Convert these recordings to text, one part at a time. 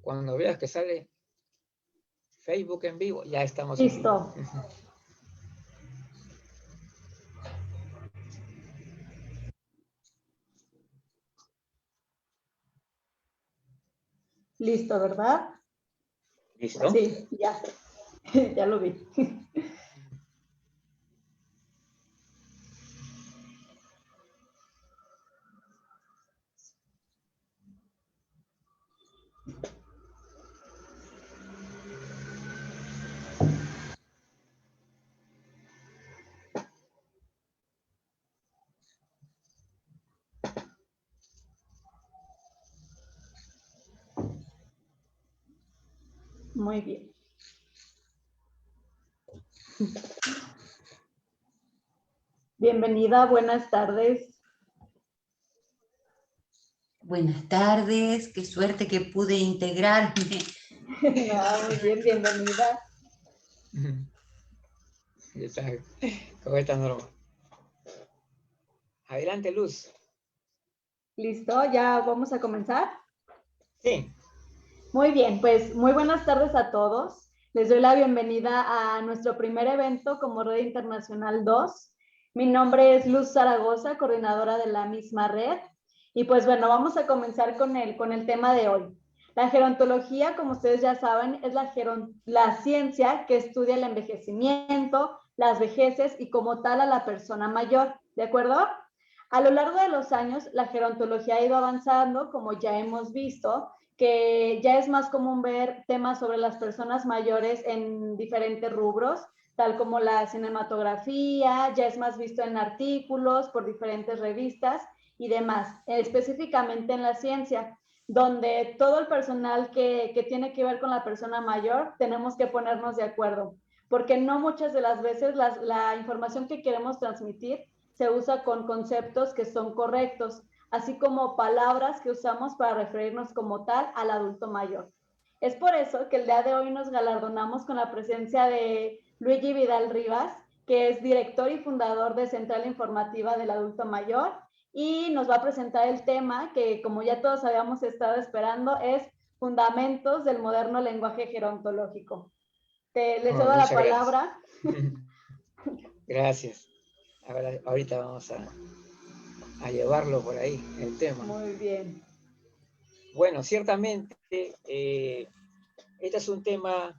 Cuando veas que sale Facebook en vivo, ya estamos en Listo. vivo. Listo, ¿verdad? ¿Listo? Sí, ya. Ya lo vi. Muy bien. Bienvenida, buenas tardes. Buenas tardes, qué suerte que pude integrarme. Muy bien, bienvenida. ¿Cómo estás, Norma? Adelante, Luz. ¿Listo? ¿Ya vamos a comenzar? Sí. Muy bien, pues muy buenas tardes a todos. Les doy la bienvenida a nuestro primer evento como Red Internacional 2. Mi nombre es Luz Zaragoza, coordinadora de la misma red. Y pues bueno, vamos a comenzar con el tema de hoy. La gerontología, como ustedes ya saben, es la ciencia que estudia el envejecimiento, las vejeces y como tal a la persona mayor, ¿de acuerdo? A lo largo de los años, la gerontología ha ido avanzando, como ya hemos visto, que ya es más común ver temas sobre las personas mayores en diferentes rubros, tal como la cinematografía, ya es más visto en artículos por diferentes revistas y demás, específicamente en la ciencia, donde todo el personal que tiene que ver con la persona mayor tenemos que ponernos de acuerdo, porque no muchas de las veces la información que queremos transmitir se usa con conceptos que son correctos, así como palabras que usamos para referirnos como tal al adulto mayor. Es por eso que el día de hoy nos galardonamos con la presencia de Luigi Vidal Rivas, que es director y fundador de Central Informativa del Adulto Mayor, y nos va a presentar el tema que, como ya todos habíamos estado esperando, es Fundamentos del Moderno Lenguaje Gerontológico. Les cedo la palabra. Gracias. Ahorita vamos a llevarlo por ahí, el tema. Muy bien. Bueno, ciertamente, este es un tema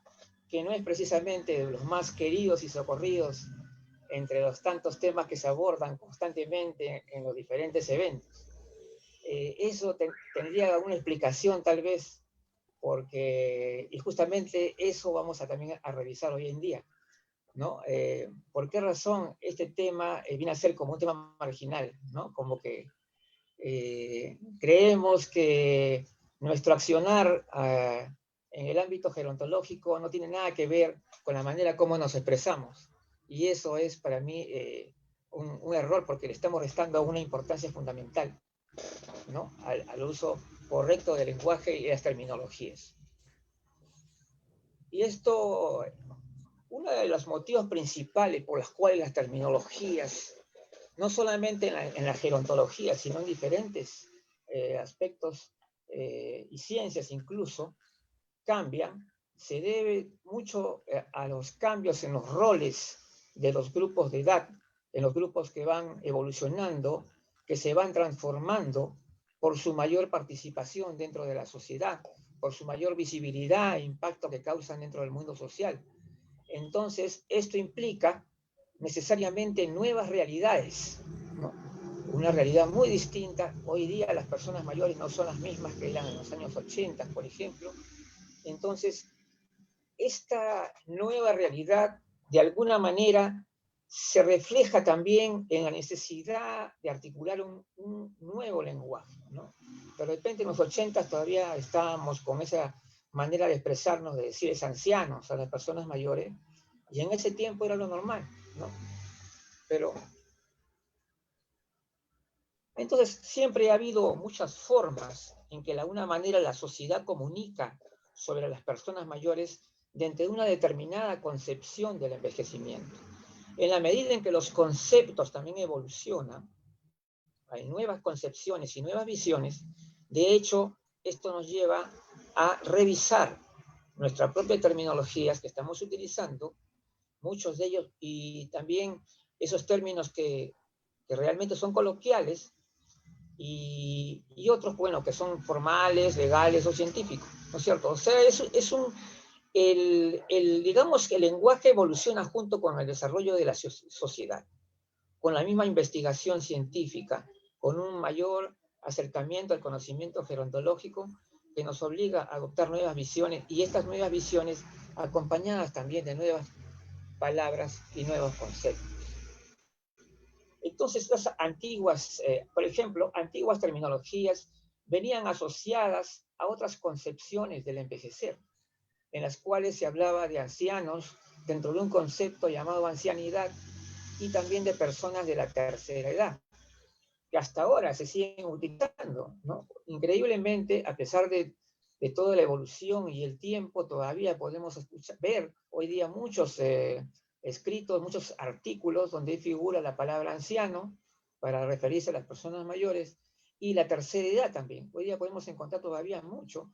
que no es precisamente de los más queridos y socorridos entre los tantos temas que se abordan constantemente en los diferentes eventos. Eso tendría alguna explicación tal vez, y justamente eso vamos a también a revisar hoy en día, ¿no? ¿Por qué razón este tema viene a ser como un tema marginal, ¿no? Como que creemos que nuestro accionar en el ámbito gerontológico no tiene nada que ver con la manera como nos expresamos. Y eso es para mí un error, porque le estamos restando una importancia fundamental, ¿no? al uso correcto del lenguaje y las terminologías. Y esto, uno de los motivos principales por los cuales las terminologías, no solamente en la gerontología, sino en diferentes aspectos y ciencias incluso, cambian, se debe mucho a los cambios en los roles de los grupos de edad, en los grupos que van evolucionando, que se van transformando por su mayor participación dentro de la sociedad, por su mayor visibilidad e impacto que causan dentro del mundo social. Entonces, esto implica necesariamente nuevas realidades, ¿no? Una realidad muy distinta. Hoy día las personas mayores no son las mismas que eran en los años 80, por ejemplo. Entonces, esta nueva realidad, de alguna manera, se refleja también en la necesidad de articular un nuevo lenguaje, ¿no? De repente en los 80 todavía estábamos con esa manera de expresarnos, de decirles ancianos a las personas mayores, y en ese tiempo era lo normal, ¿no? Pero entonces siempre ha habido muchas formas en que de alguna manera la sociedad comunica sobre las personas mayores dentro de una determinada concepción del envejecimiento. En la medida en que los conceptos también evolucionan, hay nuevas concepciones y nuevas visiones. De hecho, esto nos lleva a revisar nuestra propia terminología que estamos utilizando, muchos de ellos, y también esos términos que realmente son coloquiales, y otros, bueno, que son formales, legales o científicos, ¿no es cierto? O sea, digamos que el lenguaje evoluciona junto con el desarrollo de la sociedad, con la misma investigación científica, con un mayor acercamiento al conocimiento gerontológico que nos obliga a adoptar nuevas visiones, y estas nuevas visiones acompañadas también de nuevas palabras y nuevos conceptos. Entonces, las antiguas, por ejemplo, antiguas terminologías venían asociadas a otras concepciones del envejecer, en las cuales se hablaba de ancianos dentro de un concepto llamado ancianidad, y también de personas de la tercera edad, que hasta ahora se siguen utilizando, ¿no? Increíblemente, a pesar de toda la evolución y el tiempo, todavía podemos ver hoy día muchos escritos, muchos artículos donde figura la palabra anciano para referirse a las personas mayores, y la tercera edad también. Hoy día podemos encontrar todavía mucho,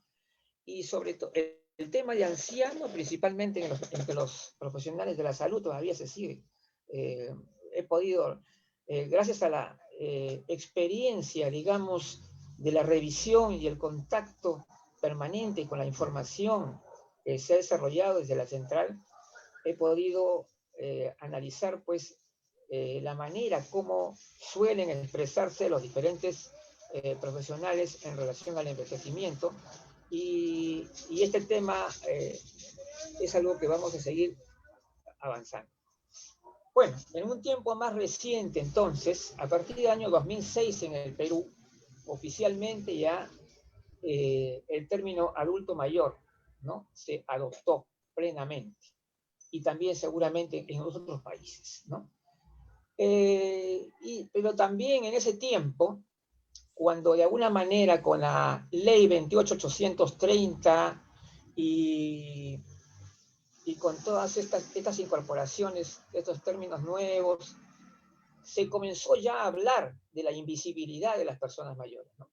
y sobre todo el tema de anciano, principalmente entre los profesionales de la salud, todavía se sigue. He podido, gracias a la experiencia, digamos, de la revisión y el contacto permanente con la información que se ha desarrollado desde la central, he podido analizar, pues, la manera como suelen expresarse los diferentes profesionales en relación al envejecimiento, y este tema es algo que vamos a seguir avanzando. Bueno, en un tiempo más reciente, entonces, a partir del año 2006 en el Perú, oficialmente ya el término adulto mayor, ¿no?, se adoptó plenamente, y también seguramente en los otros países, ¿no? Pero también en ese tiempo, cuando de alguna manera con la ley 28830 y con todas estas incorporaciones, estos términos nuevos, se comenzó ya a hablar de la invisibilidad de las personas mayores, ¿no?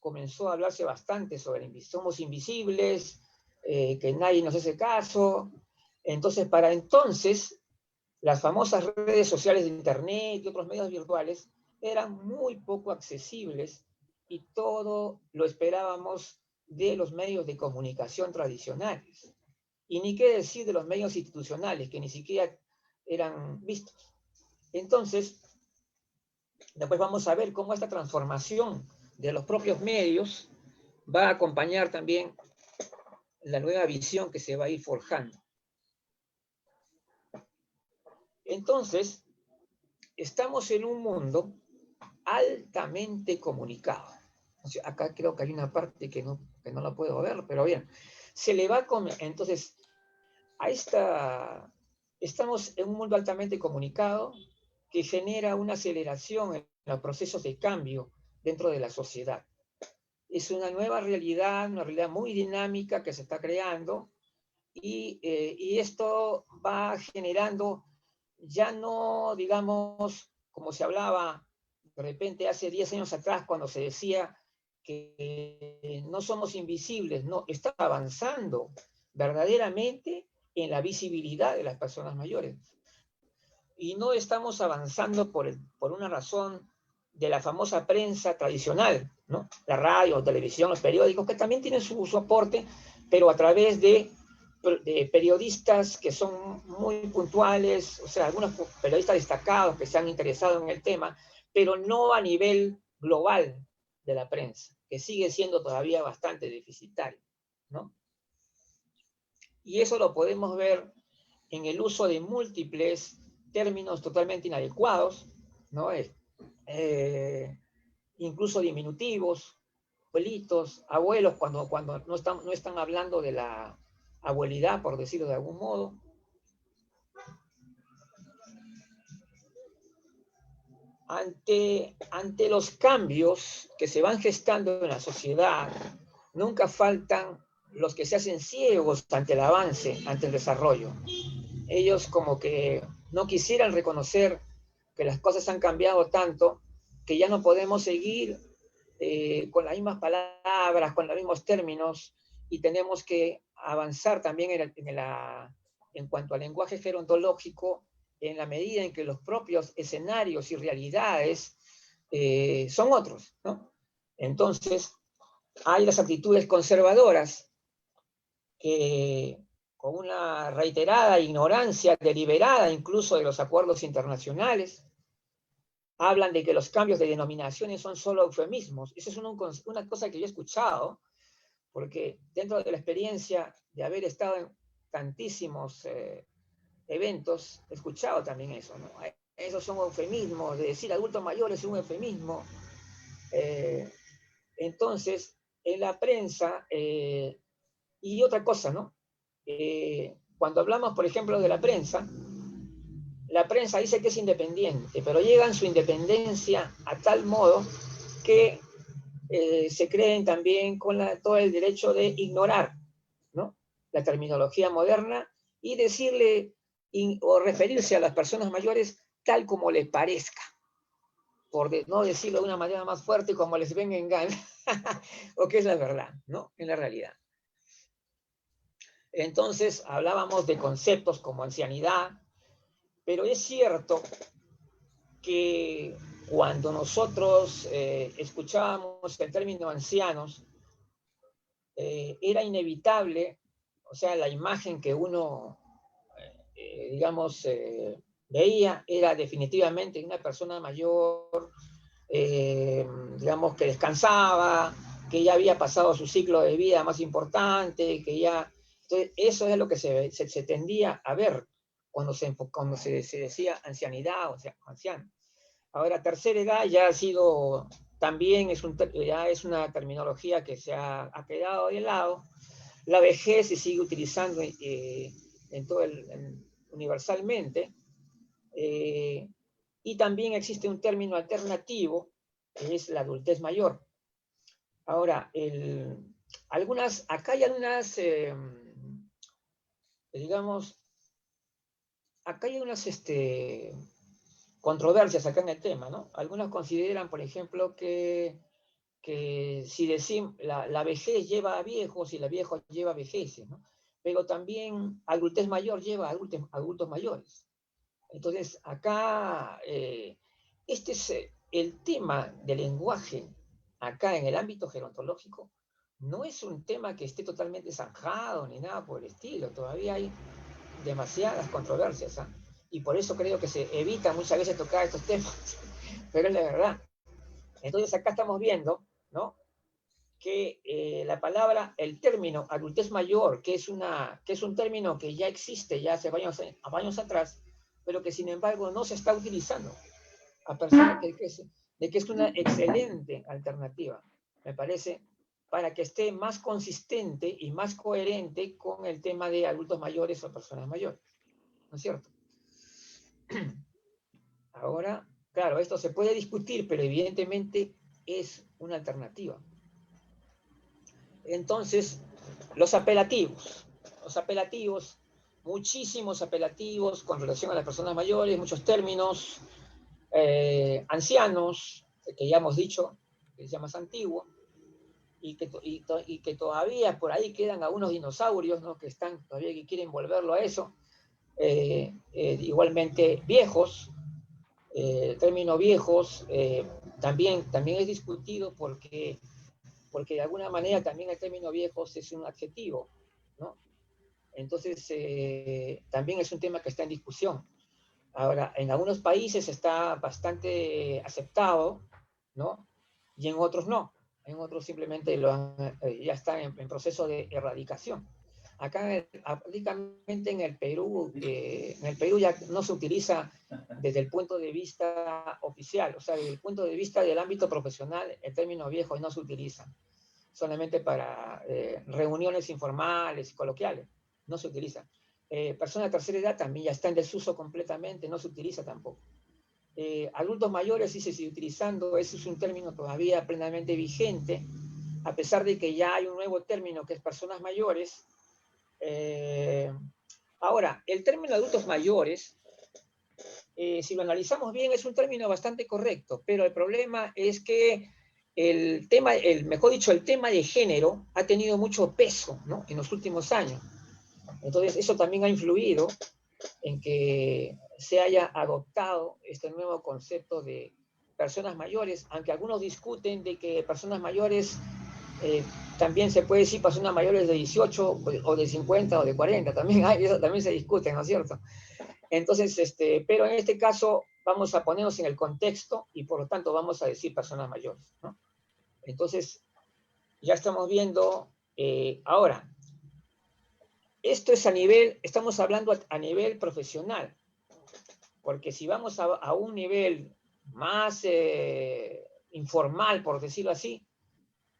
Comenzó a hablarse bastante sobre somos invisibles, que nadie nos hace caso. Entonces, para entonces, las famosas redes sociales de Internet y otros medios virtuales eran muy poco accesibles, y todo lo esperábamos de los medios de comunicación tradicionales. Y ni qué decir de los medios institucionales, que ni siquiera eran vistos. Entonces, después vamos a ver cómo esta transformación de los propios medios va a acompañar también la nueva visión que se va a ir forjando. Entonces, estamos en un mundo altamente comunicado. O sea, acá creo que hay una parte que no la puedo ver, pero bien. Se le va a entonces, estamos en un mundo altamente comunicado que genera una aceleración en los procesos de cambio dentro de la sociedad. Es una nueva realidad, una realidad muy dinámica que se está creando, y esto va generando ya no, digamos, como se hablaba de repente hace 10 años atrás, cuando se decía que no somos invisibles, no, está avanzando verdaderamente en la visibilidad de las personas mayores. Y no estamos avanzando por una razón de la famosa prensa tradicional, ¿no? La radio, televisión, los periódicos, que también tienen su aporte, pero a través de periodistas que son muy puntuales, o sea, algunos periodistas destacados que se han interesado en el tema, pero no a nivel global de la prensa, que sigue siendo todavía bastante deficitario, ¿no? Y eso lo podemos ver en el uso de múltiples términos totalmente inadecuados, ¿no? Incluso diminutivos, abuelitos, abuelos, cuando no están hablando de la abuelidad, por decirlo de algún modo. Ante los cambios que se van gestando en la sociedad, nunca faltan los que se hacen ciegos ante el avance, ante el desarrollo. Ellos como que no quisieran reconocer que las cosas han cambiado tanto que ya no podemos seguir con las mismas palabras, con los mismos términos, y tenemos que avanzar también en cuanto al lenguaje gerontológico en la medida en que los propios escenarios y realidades son otros, ¿no? Entonces, hay las actitudes conservadoras que, con una reiterada ignorancia deliberada incluso de los acuerdos internacionales, hablan de que los cambios de denominaciones son solo eufemismos. Esa es una cosa que yo he escuchado, porque dentro de la experiencia de haber estado en tantísimos eventos, he escuchado también eso, ¿no? Esos son eufemismos, de decir adultos mayores es un eufemismo. Entonces, en la prensa, y otra cosa, ¿no? Cuando hablamos, por ejemplo, de la prensa dice que es independiente, pero llegan su independencia a tal modo que se creen también con todo el derecho de ignorar, ¿no?, la terminología moderna y decirle o referirse a las personas mayores tal como les parezca, por no decirlo de una manera más fuerte, como les venga en gana, o que es la verdad, ¿no?, en la realidad. Entonces, hablábamos de conceptos como ancianidad, pero es cierto que cuando nosotros escuchábamos el término ancianos, era inevitable, o sea, la imagen que uno, digamos, veía era definitivamente una persona mayor, digamos, que descansaba, que ya había pasado su ciclo de vida más importante, que ya... Entonces, eso es lo que se tendía a ver cuando se decía ancianidad, o sea, anciano. Ahora, tercera edad ya ha sido, también ya es una terminología que ha quedado de lado. La vejez se sigue utilizando universalmente, y también existe un término alternativo, que es la adultez mayor. Ahora, acá hay algunas, digamos, acá hay unas controversias acá en el tema, ¿no? Algunos consideran, por ejemplo, que si decimos la vejez lleva a viejos y la vieja lleva a vejeces, ¿no? Pero también adultez mayor lleva a adultos mayores. Entonces, acá, este es el tema del lenguaje, acá en el ámbito gerontológico, no es un tema que esté totalmente zanjado ni nada por el estilo, todavía hay demasiadas controversias, ¿eh? Y por eso creo que se evita muchas veces tocar estos temas, pero es la verdad. Entonces acá estamos viendo, ¿no?, que el término adultez mayor, que es un término que ya existe ya hace años atrás, pero que sin embargo no se está utilizando, a pesar de que es una excelente alternativa, me parece, para que esté más consistente y más coherente con el tema de adultos mayores o personas mayores, ¿no es cierto? Ahora, claro, esto se puede discutir, pero evidentemente es una alternativa. Entonces, los apelativos, muchísimos apelativos con relación a las personas mayores, muchos términos, ancianos, que ya hemos dicho, que es ya más antiguo, y que todavía por ahí quedan algunos dinosaurios, ¿no?, que están todavía, que quieren volverlo a eso. Igualmente viejos, el término viejos también es discutido porque de alguna manera también el término viejos es un adjetivo, ¿no? Entonces, también es un tema que está en discusión. Ahora, en algunos países está bastante aceptado, ¿no?, y en otros no. En otros simplemente ya está en proceso de erradicación. Acá, prácticamente en el Perú ya no se utiliza desde el punto de vista oficial, o sea, desde el punto de vista del ámbito profesional, el término viejo no se utiliza, solamente para reuniones informales y coloquiales, no se utiliza. Persona de tercera edad también ya está en desuso completamente, no se utiliza tampoco. Adultos mayores sí se sigue utilizando, ese es un término todavía plenamente vigente, a pesar de que ya hay un nuevo término que es personas mayores. Ahora, el término adultos mayores, si lo analizamos bien, es un término bastante correcto, pero el problema es que el tema, mejor dicho, el tema de género ha tenido mucho peso, ¿no?, en los últimos años. Entonces, eso también ha influido en que se haya adoptado este nuevo concepto de personas mayores, aunque algunos discuten de que personas mayores también se puede decir personas mayores de 18 o de 50 o de 40, también hay, eso también se discute, ¿no es cierto? Entonces, pero en este caso vamos a ponernos en el contexto y por lo tanto vamos a decir personas mayores, ¿no? Entonces, ya estamos viendo ahora, esto es a nivel, estamos hablando a nivel profesional, porque si vamos a un nivel más informal, por decirlo así,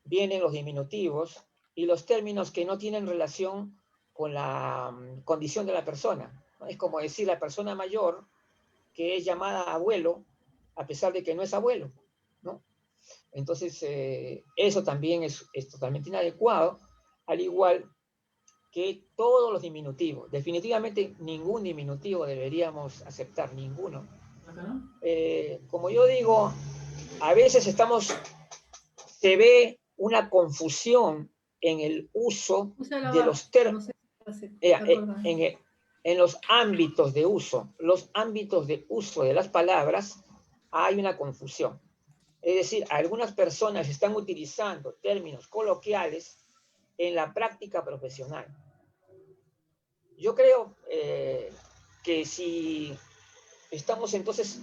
vienen los diminutivos y los términos que no tienen relación con la condición de la persona, ¿no? Es como decir la persona mayor que es llamada abuelo, a pesar de que no es abuelo, ¿no? Entonces, eso también es totalmente inadecuado, al igual que todos los diminutivos. Definitivamente ningún diminutivo deberíamos aceptar, ninguno. Como yo digo, a veces se ve una confusión en el uso de los términos, en los ámbitos de uso. Los ámbitos de uso de las palabras hay una confusión. Es decir, algunas personas están utilizando términos coloquiales en la práctica profesional. Yo creo que si estamos entonces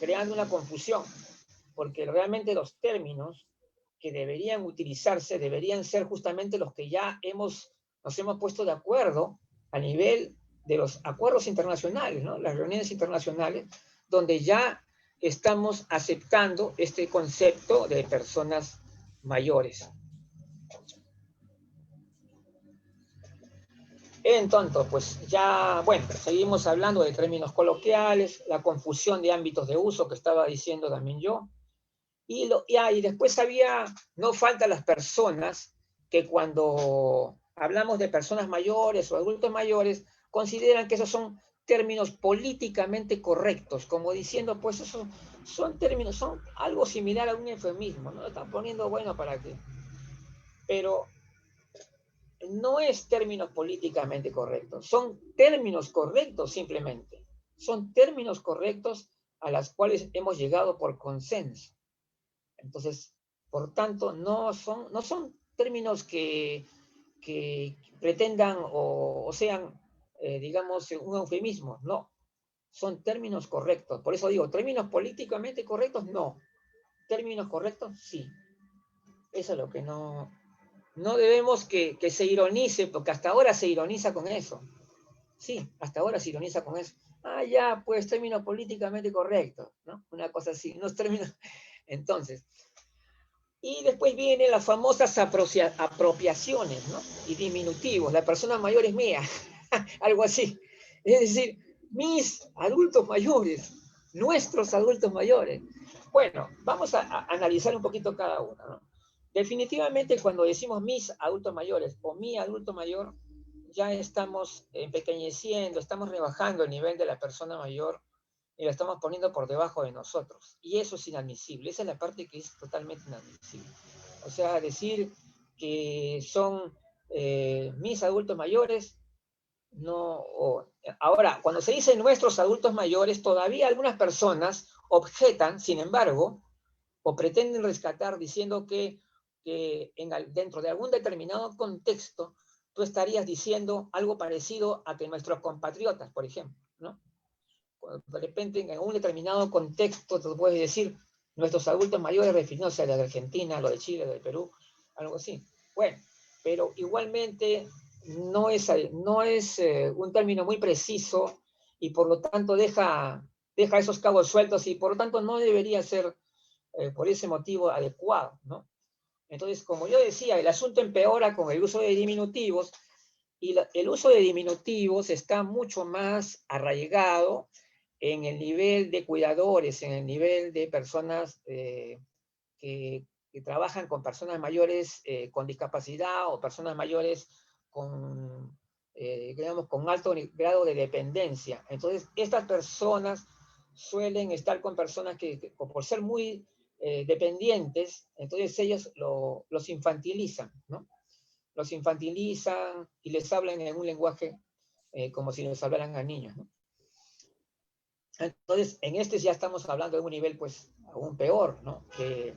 creando una confusión, porque realmente los términos que deberían utilizarse deberían ser justamente los que ya nos hemos puesto de acuerdo a nivel de los acuerdos internacionales, ¿no?, las reuniones internacionales, donde ya estamos aceptando este concepto de personas mayores. Entonces, pues ya, bueno, seguimos hablando de términos coloquiales, la confusión de ámbitos de uso que estaba diciendo también yo. Y después no falta las personas que cuando hablamos de personas mayores o adultos mayores, consideran que esos son términos políticamente correctos, como diciendo, pues esos son términos, son algo similar a un eufemismo, ¿no? Lo están poniendo bueno para que... Pero no es términos políticamente correctos, son términos correctos simplemente. Son términos correctos a los cuales hemos llegado por consenso. Entonces, por tanto, no son términos que pretendan o sean, digamos, un eufemismo, no. Son términos correctos. Por eso digo, términos políticamente correctos, no. Términos correctos, sí. Eso es lo que no debemos que se ironice, porque hasta ahora se ironiza con eso. Sí, hasta ahora se ironiza con eso. Ah, ya, pues términos políticamente correctos, ¿no? Una cosa así, unos términos. Entonces, y después vienen las famosas apropiaciones, ¿no?, y diminutivos. La persona mayor es mía, algo así. Es decir, mis adultos mayores, nuestros adultos mayores. Bueno, vamos a analizar un poquito cada uno, ¿no? Definitivamente cuando decimos mis adultos mayores o mi adulto mayor, ya estamos empequeñeciendo, estamos rebajando el nivel de la persona mayor y la estamos poniendo por debajo de nosotros. Y eso es inadmisible. Esa es la parte que es totalmente inadmisible. O sea, decir que son mis adultos mayores, no. Ahora, cuando se dice nuestros adultos mayores, todavía algunas personas objetan, sin embargo, o pretenden rescatar diciendo que dentro de algún determinado contexto, tú estarías diciendo algo parecido a que nuestros compatriotas, por ejemplo, ¿no? De repente, en un determinado contexto, tú puedes decir nuestros adultos mayores refiriéndose a los de Argentina, lo de Chile, lo de Perú, algo así. Bueno, pero igualmente no es un término muy preciso y por lo tanto deja esos cabos sueltos y por lo tanto no debería ser por ese motivo adecuado, ¿no? Entonces, como yo decía, el asunto empeora con el uso de diminutivos y el uso de diminutivos está mucho más arraigado en el nivel de cuidadores, en el nivel de personas que trabajan con personas mayores con discapacidad o personas mayores digamos, con alto grado de dependencia. Entonces, estas personas suelen estar con personas que por ser muy dependientes, entonces ellos los infantilizan, ¿no? Los infantilizan y les hablan en un lenguaje como si les hablaran a niños, ¿no? Entonces, en este ya estamos hablando de un nivel, pues, aún peor, ¿no? Que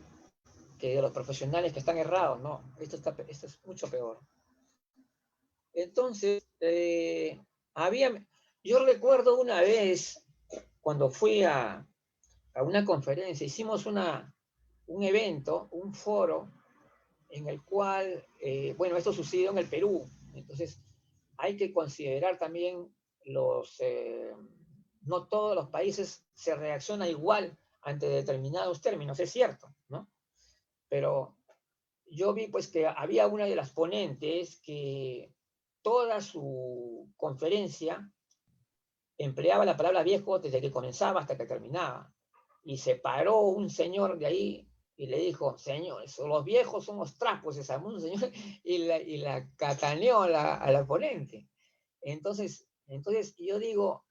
de los profesionales que están errados, ¿no? Esto es mucho peor. Entonces, yo recuerdo una vez, cuando fui a una conferencia, hicimos un evento, un foro, en el cual, bueno, esto sucedió en el Perú, entonces hay que considerar también no todos los países se reaccionan igual ante determinados términos, es cierto, ¿no? Pero yo vi pues que había una de las ponentes que toda su conferencia empleaba la palabra viejo desde que comenzaba hasta que terminaba. Y se paró un señor de ahí y le dijo, señores, los viejos son los trapos, esa señor, y la cataneó a la ponente. Entonces yo digo,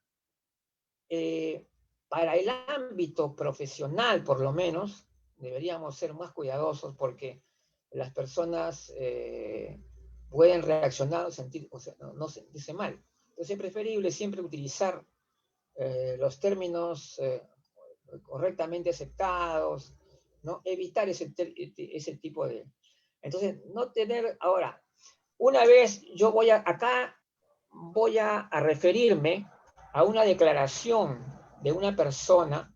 para el ámbito profesional, por lo menos, deberíamos ser más cuidadosos porque las personas pueden reaccionar o no sentirse mal. Entonces es preferible siempre utilizar los términos correctamente aceptados, ¿no? Evitar ese tipo de... Entonces, no tener... Ahora, una vez acá voy a referirme a una declaración de una persona,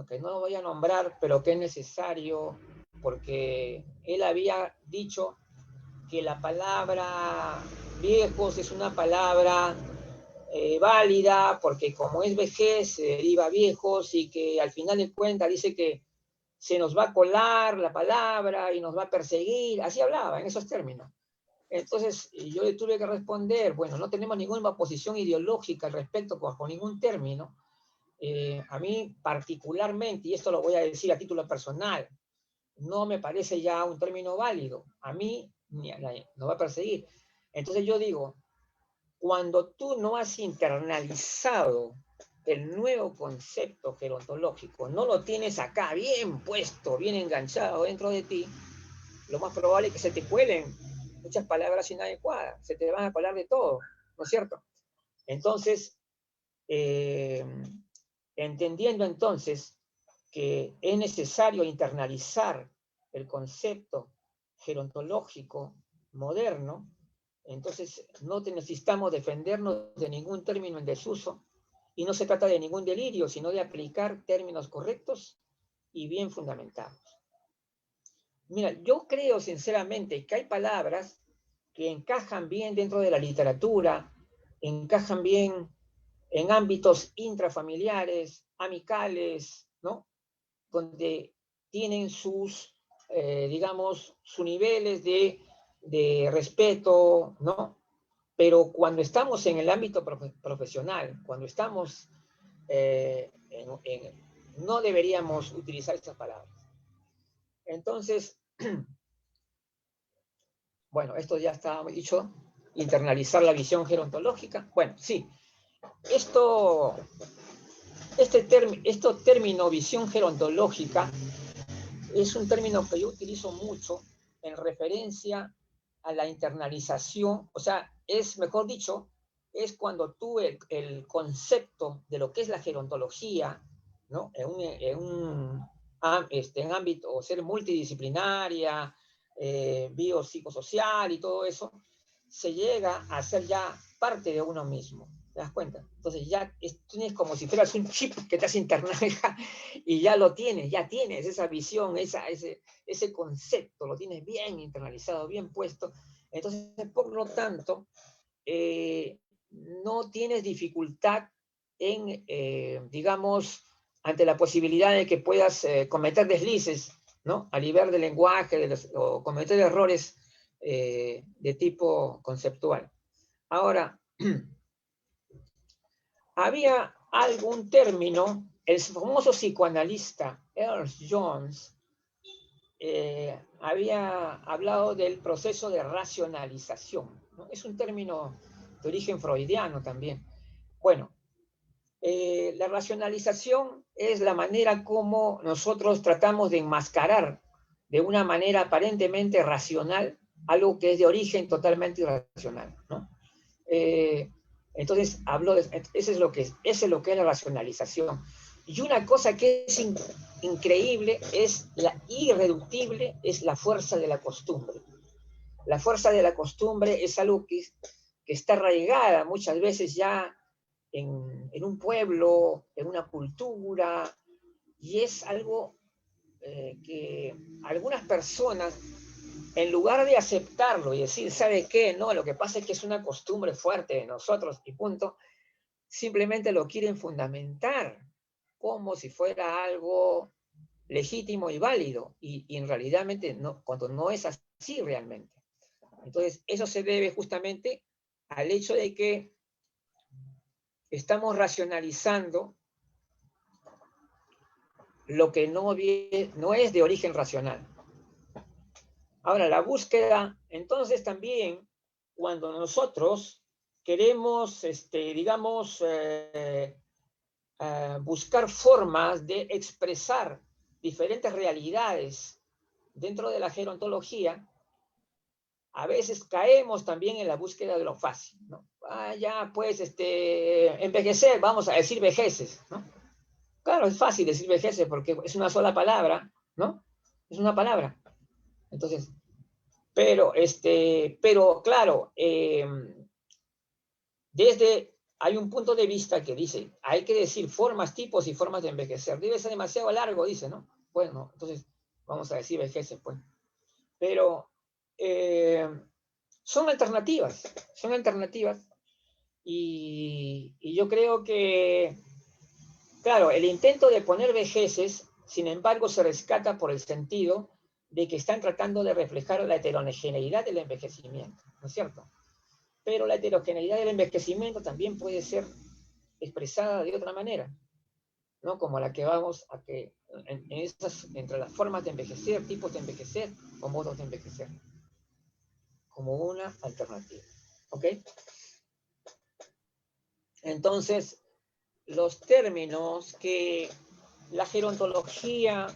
que no voy a nombrar, pero que es necesario, porque él había dicho que la palabra viejos es una palabra válida, porque como es vejez, se deriva viejos, y que al final de cuentas dice que se nos va a colar la palabra y nos va a perseguir, así hablaba en esos términos. Entonces yo le tuve que responder, bueno, no tenemos ninguna posición ideológica al respecto bajo ningún término. A mí particularmente, y esto lo voy a decir a título personal, no me parece ya un término válido. A mí no va a perseguir. Entonces yo digo, cuando tú no has internalizado el nuevo concepto gerontológico, no lo tienes acá bien puesto, bien enganchado dentro de ti, lo más probable es que se te cuelen muchas palabras inadecuadas, se te van a colar de todo, ¿no es cierto? Entonces, entendiendo entonces que es necesario internalizar el concepto gerontológico moderno, entonces no necesitamos defendernos de ningún término en desuso, y no se trata de ningún delirio, sino de aplicar términos correctos y bien fundamentados. Mira, yo creo sinceramente que hay palabras que encajan bien dentro de la literatura, encajan bien en ámbitos intrafamiliares, amicales, ¿no? Donde tienen digamos, sus niveles de respeto, ¿no? Pero cuando estamos en el ámbito profesional, cuando estamos, no deberíamos utilizar estas palabras. Entonces, bueno, esto ya está dicho, internalizar la visión gerontológica. Bueno, sí, este término visión gerontológica es un término que yo utilizo mucho en referencia a la internalización, o sea, mejor dicho, es cuando tú el concepto de lo que es la gerontología, ¿no? En ámbito, o ser multidisciplinaria, biopsicosocial y todo eso, se llega a ser ya parte de uno mismo. ¿Te das cuenta? Entonces ya tienes como si fueras un chip que te has internado y ya lo tienes, ya tienes esa visión, ese concepto, lo tienes bien internalizado, bien puesto. Entonces, por lo tanto, no tienes dificultad en, digamos, ante la posibilidad de que puedas cometer deslices, ¿no? A nivel del lenguaje, o cometer errores de tipo conceptual. Ahora, había algún término, el famoso psicoanalista Ernst Jones había hablado del proceso de racionalización, ¿no? Es un término de origen freudiano también. Bueno, La racionalización es la manera como nosotros tratamos de enmascarar de una manera aparentemente racional algo que es de origen totalmente irracional, ¿no? Entonces, eso es lo que es la racionalización. Y una cosa que es increíble es la irreductible, es la fuerza de la costumbre. La fuerza de la costumbre es algo que está arraigada muchas veces ya en un pueblo, en una cultura, y es algo que algunas personas, en lugar de aceptarlo y decir, ¿sabe qué? No, lo que pasa es que es una costumbre fuerte de nosotros y punto, simplemente lo quieren fundamentar como si fuera algo legítimo y válido, y en realidad no, cuando no es así realmente. Entonces, eso se debe justamente al hecho de que estamos racionalizando lo que no es de origen racional. Ahora, la búsqueda, entonces también, cuando nosotros queremos, digamos, buscar formas de expresar diferentes realidades dentro de la gerontología, a veces caemos también en la búsqueda de lo fácil, ¿no? Ya, pues, envejecer, vamos a decir vejeces, ¿no? Claro, es fácil decir vejeces porque es una sola palabra, ¿no? Es una palabra. Entonces, pero claro, hay un punto de vista que dice, hay que decir formas, tipos y formas de envejecer. Debe ser demasiado largo, dice, ¿no? Bueno, entonces vamos a decir vejeces, pues. Pero son alternativas, y yo creo que, claro, el intento de poner vejeces, sin embargo, se rescata por el sentido de que están tratando de reflejar la heterogeneidad del envejecimiento, ¿no es cierto? Pero la heterogeneidad del envejecimiento también puede ser expresada de otra manera, ¿no? Como la que vamos a que, entre las formas de envejecer, tipos de envejecer o modos de envejecer, como una alternativa, ¿ok? Entonces, los términos que la gerontología,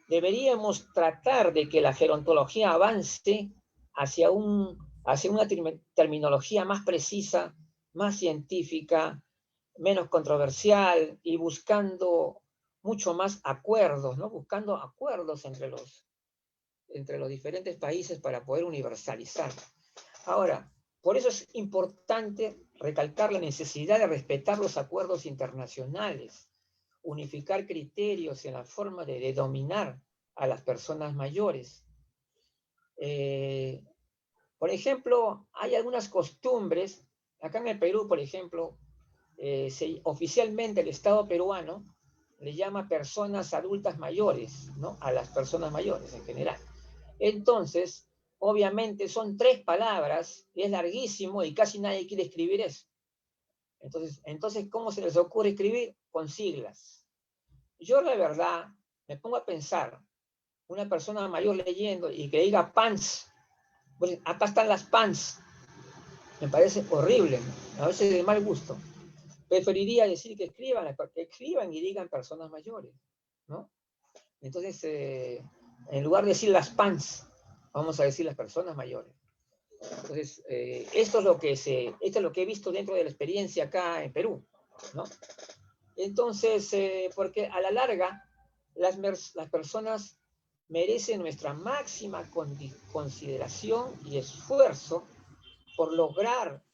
deberíamos tratar de que la gerontología avance hacia una terminología más precisa, más científica, menos controversial y buscando mucho más acuerdos, ¿no? Buscando acuerdos entre los diferentes países para poder universalizar. Ahora, por eso es importante recalcar la necesidad de respetar los acuerdos internacionales, unificar criterios en la forma de dominar a las personas mayores. Por ejemplo, hay algunas costumbres, acá en el Perú, por ejemplo, oficialmente el Estado peruano le llama personas adultas mayores, ¿no? A las personas mayores en general. Entonces, obviamente son 3 palabras, es larguísimo y casi nadie quiere escribir eso. Entonces, ¿cómo se les ocurre escribir? Con siglas. Yo, la verdad, me pongo a pensar, una persona mayor leyendo y que diga pants, pues acá están las pants, me parece horrible, a veces de mal gusto. Preferiría decir que escriban y digan personas mayores, ¿no? Entonces, en lugar de decir las pants, vamos a decir las personas mayores. Entonces, esto es lo que he visto dentro de la experiencia acá en Perú, ¿no? Entonces, porque a la larga, las personas merecen nuestra máxima consideración y esfuerzo por lograr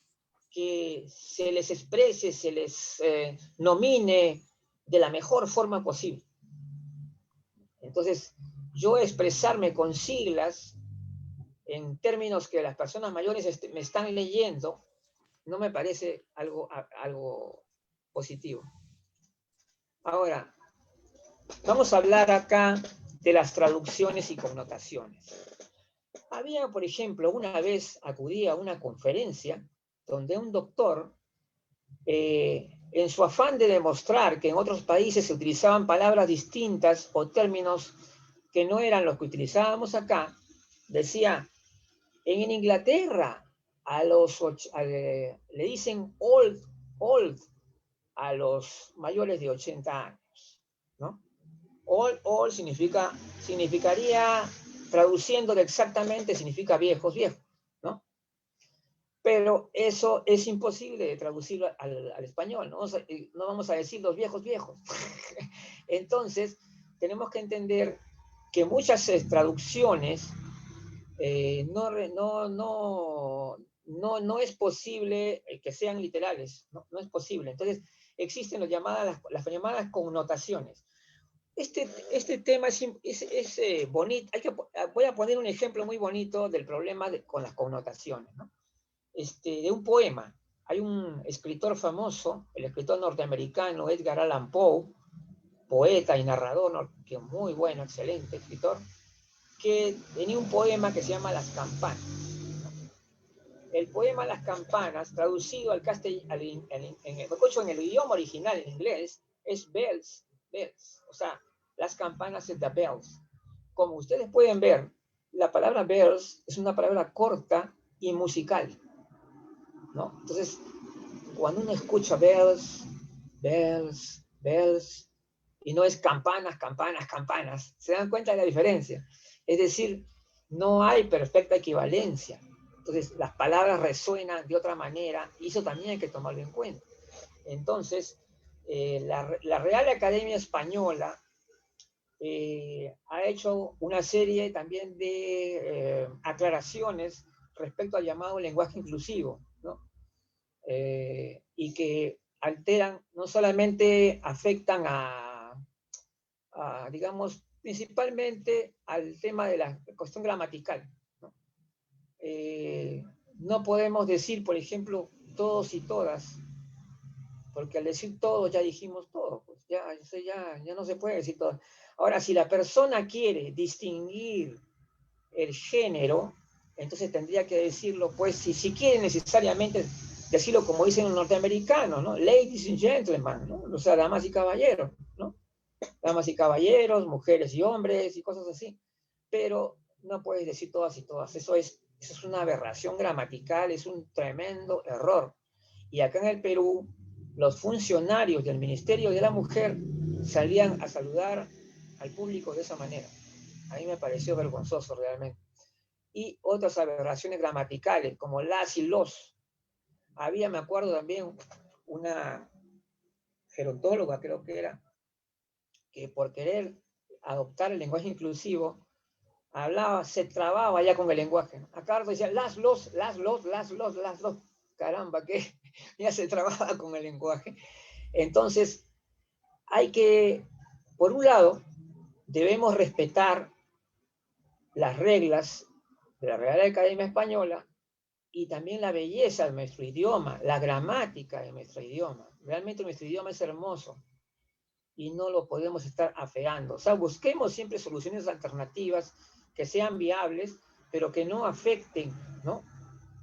que se les exprese, se les nomine de la mejor forma posible. Entonces, yo expresarme con siglas en términos que las personas mayores me están leyendo, no me parece algo positivo. Ahora, vamos a hablar acá de las traducciones y connotaciones. Había, por ejemplo, una vez acudí a una conferencia donde un doctor, en su afán de demostrar que en otros países se utilizaban palabras distintas o términos que no eran los que utilizábamos acá, decía, en Inglaterra le dicen old, a los mayores de 80 años, ¿no? All significaría, traduciéndolo exactamente, significa viejos, ¿no? Pero eso es imposible de traducirlo al español, ¿no? No vamos a decir los viejos. Entonces, tenemos que entender que muchas traducciones no es posible que sean literales, no es posible. Entonces, existen las llamadas connotaciones. Este tema es bonito. Voy a poner un ejemplo muy bonito del problema con las connotaciones, ¿no? De un poema. Hay un escritor famoso, el escritor norteamericano Edgar Allan Poe, poeta y narrador, que es muy bueno, excelente escritor, que tenía un poema que se llama Las Campanas. El poema Las Campanas, traducido al castellano, en el idioma original, en inglés, es bells, o sea, las campanas es the bells. Como ustedes pueden ver, la palabra bells es una palabra corta y musical, ¿no? Entonces, cuando uno escucha bells, y no es campanas, se dan cuenta de la diferencia. Es decir, no hay perfecta equivalencia. Entonces, las palabras resuenan de otra manera y eso también hay que tomarlo en cuenta. Entonces, la Real Academia Española ha hecho una serie también de aclaraciones respecto al llamado lenguaje inclusivo, ¿no? Y que alteran, no solamente afectan digamos, principalmente al tema de la cuestión gramatical, ¿no? No podemos decir, por ejemplo, todos y todas, porque al decir todos ya dijimos todo, pues ya no se puede decir todo. Ahora, si la persona quiere distinguir el género, entonces tendría que decirlo, pues, si quiere necesariamente decirlo como dicen los norteamericanos, ¿no? Ladies and gentlemen, ¿no? O sea, damas y caballeros, ¿no? Damas y caballeros, mujeres y hombres y cosas así. Pero no puedes decir todas y todas. Eso es una aberración gramatical, es un tremendo error. Y acá en el Perú, los funcionarios del Ministerio de la Mujer salían a saludar al público de esa manera. A mí me pareció vergonzoso realmente. Y otras aberraciones gramaticales, como las y los. Había, me acuerdo también, una gerontóloga, creo que era, que por querer adoptar el lenguaje inclusivo, se trababa ya con el lenguaje, ¿no? Acá decía las, los. Caramba, que ya se trababa con el lenguaje. Entonces, por un lado, debemos respetar las reglas de la Real Academia Española y también la belleza de nuestro idioma, la gramática de nuestro idioma. Realmente nuestro idioma es hermoso y no lo podemos estar afeando. O sea, busquemos siempre soluciones alternativas que sean viables, pero que no afecten, ¿no?,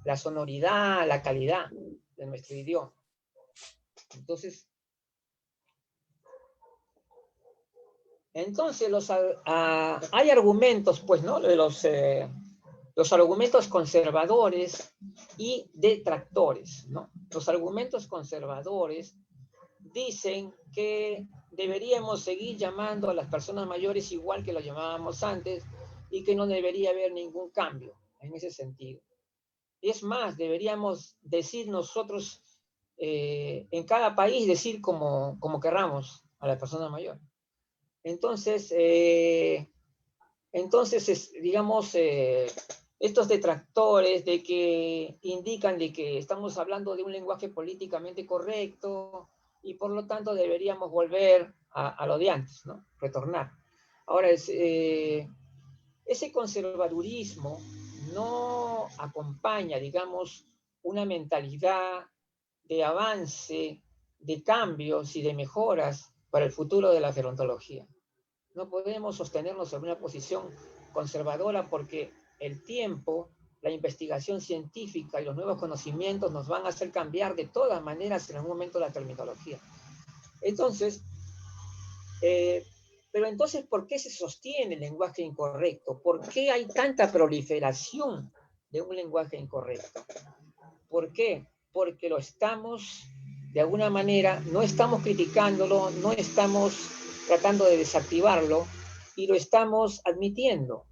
la sonoridad, la calidad de nuestro idioma. Entonces hay argumentos, pues, ¿no?, de los argumentos conservadores y detractores, ¿no? Los argumentos conservadores dicen que deberíamos seguir llamando a las personas mayores igual que lo llamábamos antes y que no debería haber ningún cambio en ese sentido. Es más, deberíamos decir nosotros, en cada país, decir como querramos a la persona mayor. Entonces, digamos, estos detractores de que indican de que estamos hablando de un lenguaje políticamente correcto y por lo tanto deberíamos volver a lo de antes, ¿no? Retornar. Ahora, ese conservadurismo no acompaña, digamos, una mentalidad de avance, de cambios y de mejoras para el futuro de la gerontología. No podemos sostenernos en una posición conservadora porque el tiempo, la investigación científica y los nuevos conocimientos nos van a hacer cambiar de todas maneras en algún momento la terminología. Entonces, pero entonces, ¿por qué se sostiene el lenguaje incorrecto? ¿Por qué hay tanta proliferación de un lenguaje incorrecto? ¿Por qué? Porque lo estamos de alguna manera, no estamos criticándolo, no estamos tratando de desactivarlo, y lo estamos admitiendo.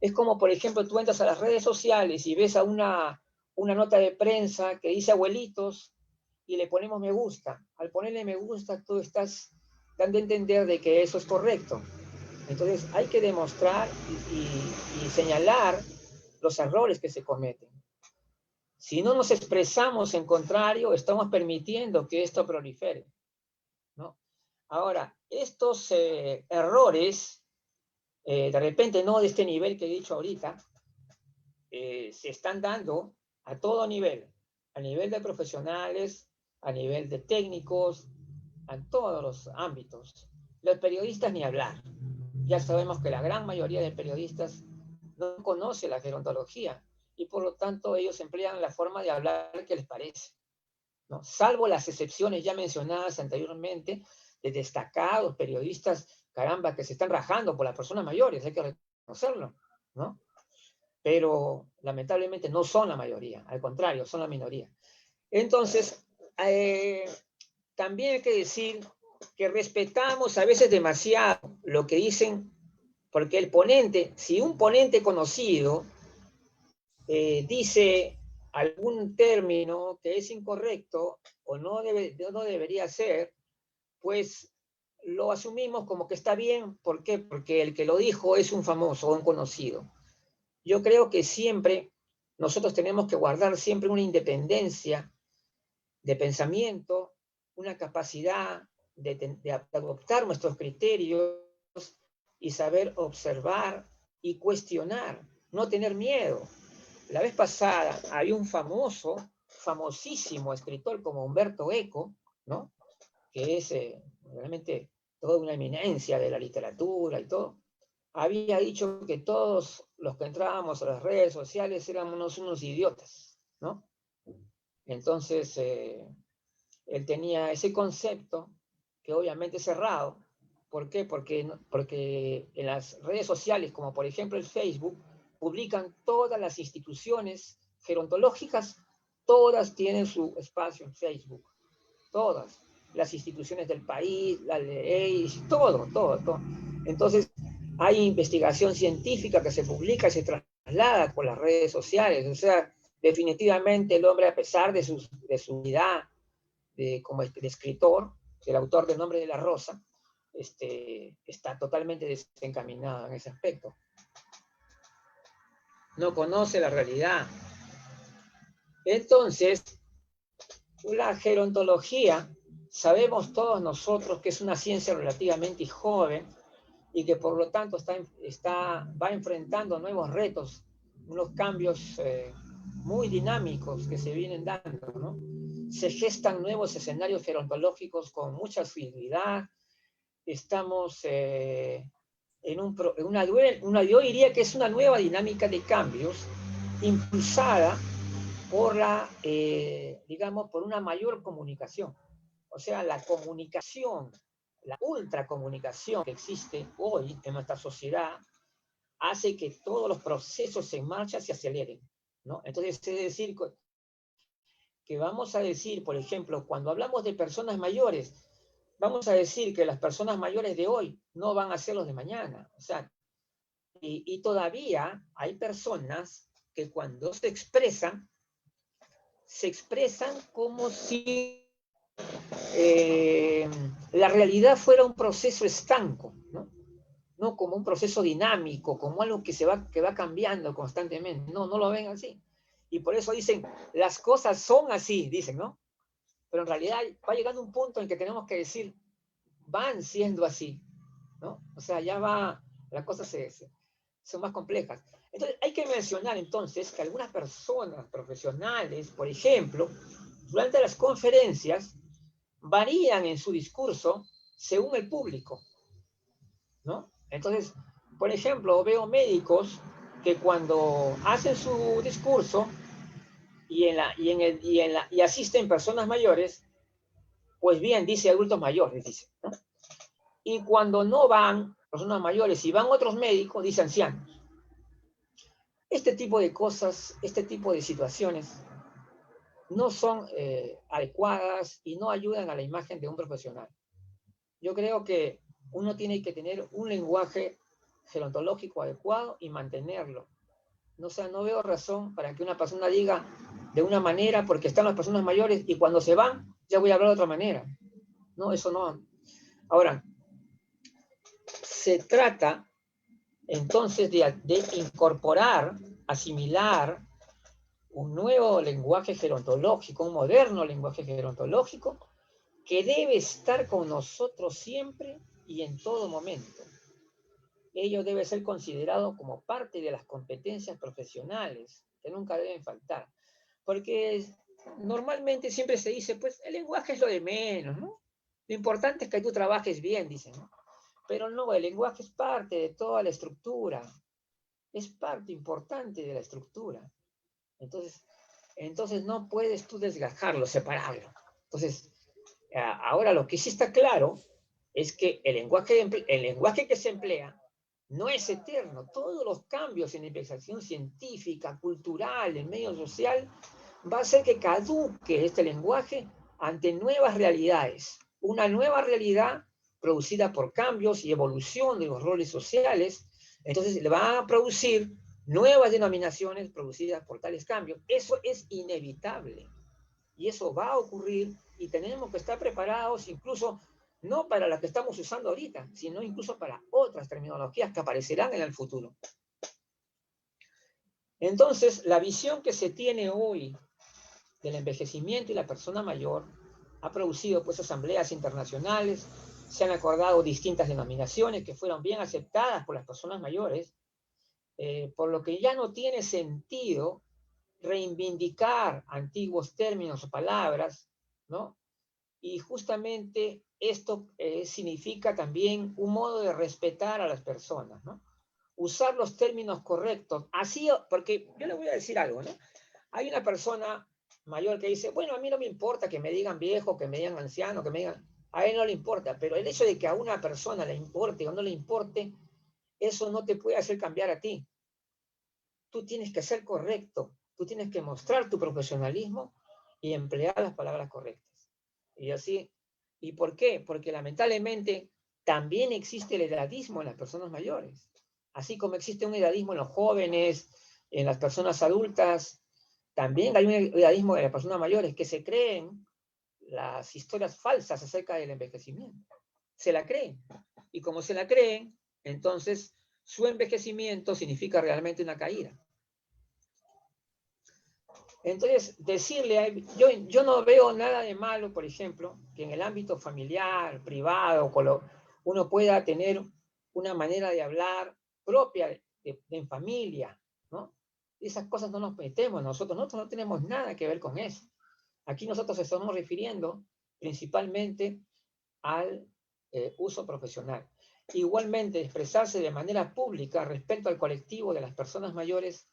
Es como, por ejemplo, tú entras a las redes sociales y ves a una nota de prensa que dice abuelitos y le ponemos me gusta. Al ponerle me gusta, tú estás dando a entender de que eso es correcto. Entonces hay que demostrar y señalar los errores que se cometen. Si no nos expresamos en contrario, estamos permitiendo que esto prolifere, ¿no? Ahora, estos errores, de repente no de este nivel que he dicho ahorita, se están dando a todo nivel, a nivel de profesionales, a nivel de técnicos, en todos los ámbitos. Los periodistas ni hablar. Ya sabemos que la gran mayoría de periodistas no conoce la gerontología y por lo tanto ellos emplean la forma de hablar que les parece, ¿no? Salvo las excepciones ya mencionadas anteriormente de destacados periodistas, caramba, que se están rajando por las personas mayores, hay que reconocerlo, ¿no? Pero lamentablemente no son la mayoría, al contrario, son la minoría. Entonces, también hay que decir que respetamos a veces demasiado lo que dicen, porque el ponente, si un ponente conocido dice algún término que es incorrecto o no debería ser, pues lo asumimos como que está bien. ¿Por qué? Porque el que lo dijo es un famoso o un conocido. Yo creo que siempre nosotros tenemos que guardar siempre una independencia de pensamiento, una capacidad de adoptar nuestros criterios y saber observar y cuestionar, no tener miedo. La vez pasada había un famosísimo escritor como Umberto Eco, ¿no? Que es realmente toda una eminencia de la literatura y todo. Había dicho que todos los que entrábamos a las redes sociales éramos unos idiotas, ¿no? Entonces, él tenía ese concepto que obviamente es cerrado. ¿Por qué? Porque en las redes sociales, como por ejemplo el Facebook, publican todas las instituciones gerontológicas, todas tienen su espacio en Facebook, todas, las instituciones del país, la ley, todo. Entonces, hay investigación científica que se publica y se traslada por las redes sociales. O sea, definitivamente el hombre, a pesar de su edad como de escritor, el autor del Nombre de la Rosa, está totalmente desencaminado en ese aspecto. No conoce la realidad. Entonces, la gerontología, sabemos todos nosotros que es una ciencia relativamente joven y que por lo tanto va enfrentando nuevos retos, unos cambios muy dinámicos que se vienen dando, ¿no? Se gestan nuevos escenarios gerontológicos con mucha agilidad. Estamos yo diría que es una nueva dinámica de cambios impulsada por digamos, por una mayor comunicación. O sea, la comunicación, la ultracomunicación que existe hoy en nuestra sociedad hace que todos los procesos en marcha se aceleren, ¿no? Entonces, es decir, que vamos a decir, por ejemplo, cuando hablamos de personas mayores, vamos a decir que las personas mayores de hoy no van a ser los de mañana. O sea, y todavía hay personas que cuando se expresan como si la realidad fuera un proceso estanco, ¿no? No como un proceso dinámico, como algo que va cambiando constantemente. No lo ven así. Y por eso dicen, las cosas son así, dicen, ¿no? Pero en realidad va llegando un punto en que tenemos que decir, van siendo así, ¿no? O sea, ya las cosas son más complejas. Entonces, hay que mencionar entonces que algunas personas profesionales, por ejemplo, durante las conferencias, varían en su discurso según el público, ¿no? Entonces, por ejemplo, veo médicos que cuando hacen su discurso y asisten personas mayores, pues bien, dice adultos mayores, dice, ¿no? Y cuando no van personas mayores y van otros médicos, dice ancianos. Este tipo de cosas, este tipo de situaciones, no son adecuadas y no ayudan a la imagen de un profesional. Yo creo que uno tiene que tener un lenguaje gerontológico adecuado y mantenerlo. No, o sea, no veo razón para que una persona diga de una manera porque están las personas mayores y cuando se van ya voy a hablar de otra manera. No, eso no. Ahora, se trata entonces de incorporar, asimilar un nuevo lenguaje gerontológico, un moderno lenguaje gerontológico que debe estar con nosotros siempre y en todo momento. Ello debe ser considerado como parte de las competencias profesionales, que nunca deben faltar. Porque normalmente siempre se dice, pues el lenguaje es lo de menos, ¿no? Lo importante es que tú trabajes bien, dicen, ¿no? Pero no, el lenguaje es parte de toda la estructura, es parte importante de la estructura. Entonces no puedes tú desgajarlo, separarlo. Entonces, ahora lo que sí está claro es que el lenguaje que se emplea no es eterno. Todos los cambios en la investigación científica, cultural, en medio social, va a hacer que caduque este lenguaje ante nuevas realidades. Una nueva realidad producida por cambios y evolución de los roles sociales, entonces le va a producir nuevas denominaciones producidas por tales cambios. Eso es inevitable. Y eso va a ocurrir y tenemos que estar preparados incluso no para las que estamos usando ahorita, sino incluso para otras terminologías que aparecerán en el futuro. Entonces, la visión que se tiene hoy del envejecimiento y la persona mayor ha producido pues asambleas internacionales, se han acordado distintas denominaciones que fueron bien aceptadas por las personas mayores, por lo que ya no tiene sentido reivindicar antiguos términos o palabras, ¿no? Y justamente esto significa también un modo de respetar a las personas, ¿no? Usar los términos correctos. Así, porque yo le voy a decir algo, ¿no? Hay una persona mayor que dice, bueno, a mí no me importa que me digan viejo, que me digan anciano, que me digan... A él no le importa, pero el hecho de que a una persona le importe o no le importe, eso no te puede hacer cambiar a ti. Tú tienes que ser correcto, tú tienes que mostrar tu profesionalismo y emplear las palabras correctas. Y así, ¿y por qué? Porque lamentablemente también existe el edadismo en las personas mayores. Así como existe un edadismo en los jóvenes, en las personas adultas, también hay un edadismo en las personas mayores que se creen las historias falsas acerca del envejecimiento. Se la creen. Y como se la creen, entonces su envejecimiento significa realmente una caída. Entonces, decirle, yo no veo nada de malo, por ejemplo, que en el ámbito familiar, privado, uno pueda tener una manera de hablar propia en familia, ¿no? Esas cosas no nos metemos nosotros no tenemos nada que ver con eso. Aquí nosotros estamos refiriendo principalmente al uso profesional. Igualmente, expresarse de manera pública respecto al colectivo de las personas mayores.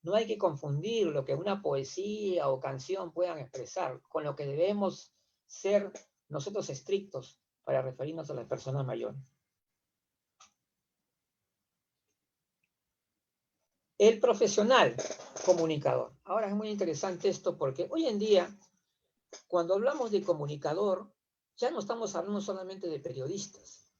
No hay que confundir lo que una poesía o canción puedan expresar con lo que debemos ser nosotros estrictos para referirnos a las personas mayores. El profesional comunicador. Ahora es muy interesante esto porque hoy en día, cuando hablamos de comunicador, ya no estamos hablando solamente de periodistas.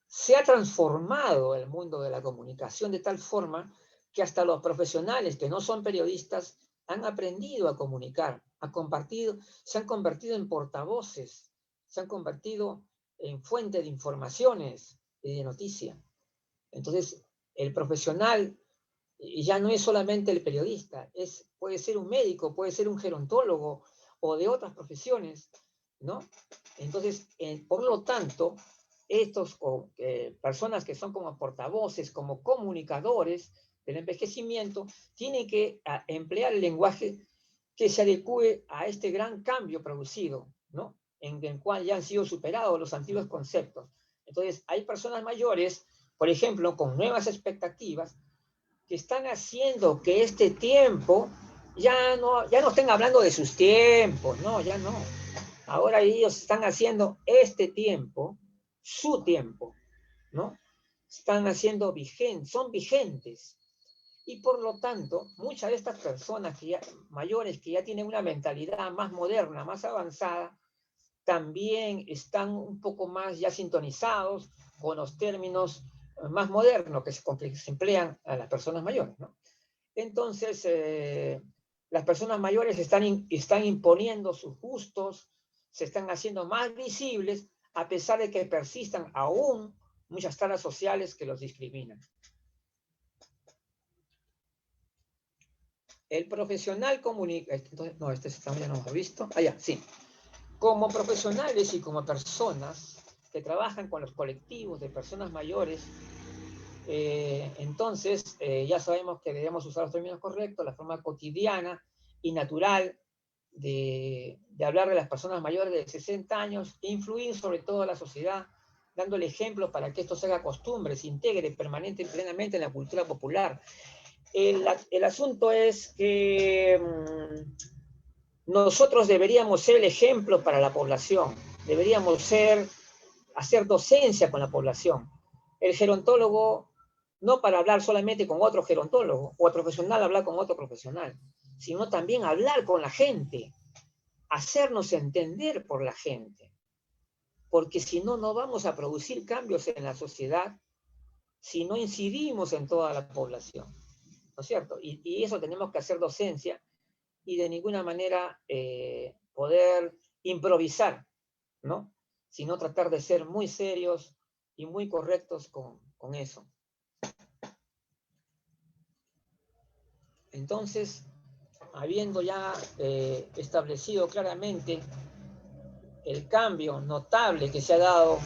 Se ha transformado el mundo de la comunicación de tal forma que hasta los profesionales que no son periodistas han aprendido a comunicar, se han convertido en portavoces, se han convertido en fuente de informaciones y de noticias. Entonces, el profesional ya no es solamente el periodista, puede ser un médico, puede ser un gerontólogo o de otras profesiones, ¿no? Entonces, por lo tanto, estos personas que son como portavoces, como comunicadores del envejecimiento, tienen que emplear el lenguaje que se adecue a este gran cambio producido, ¿no? En el cual ya han sido superados los antiguos conceptos. Entonces, hay personas mayores, por ejemplo, con nuevas expectativas, que están haciendo que este tiempo ya no estén hablando de sus tiempos, no, ya no. Ahora ellos están haciendo este tiempo, su tiempo, ¿no? Están haciendo son vigentes. Y por lo tanto, muchas de estas personas mayores que ya tienen una mentalidad más moderna, más avanzada, también están un poco más ya sintonizados con los términos más modernos que se emplean a las personas mayores, ¿no? Entonces, las personas mayores están imponiendo sus gustos, se están haciendo más visibles, a pesar de que persistan aún muchas taras sociales que los discriminan. El profesional comunica... No, este también lo hemos visto. Ah, ya, sí. Como profesionales y como personas que trabajan con los colectivos de personas mayores, entonces ya sabemos que debemos usar los términos correctos, la forma cotidiana y natural de hablar de las personas mayores de 60 años e influir sobre todo a la sociedad, dando el ejemplo para que esto se haga costumbre, se integre permanente y plenamente en la cultura popular. El asunto es que nosotros deberíamos ser el ejemplo para la población, deberíamos hacer docencia con la población. El gerontólogo, no para hablar solamente con otro gerontólogo, o el profesional hablar con otro profesional, sino también hablar con la gente, hacernos entender por la gente. Porque si no, no vamos a producir cambios en la sociedad si no incidimos en toda la población, ¿no es cierto? Y eso tenemos que hacer docencia y de ninguna manera poder improvisar, ¿no? Sino tratar de ser muy serios y muy correctos con eso. Entonces, habiendo ya establecido claramente el cambio notable que se ha dado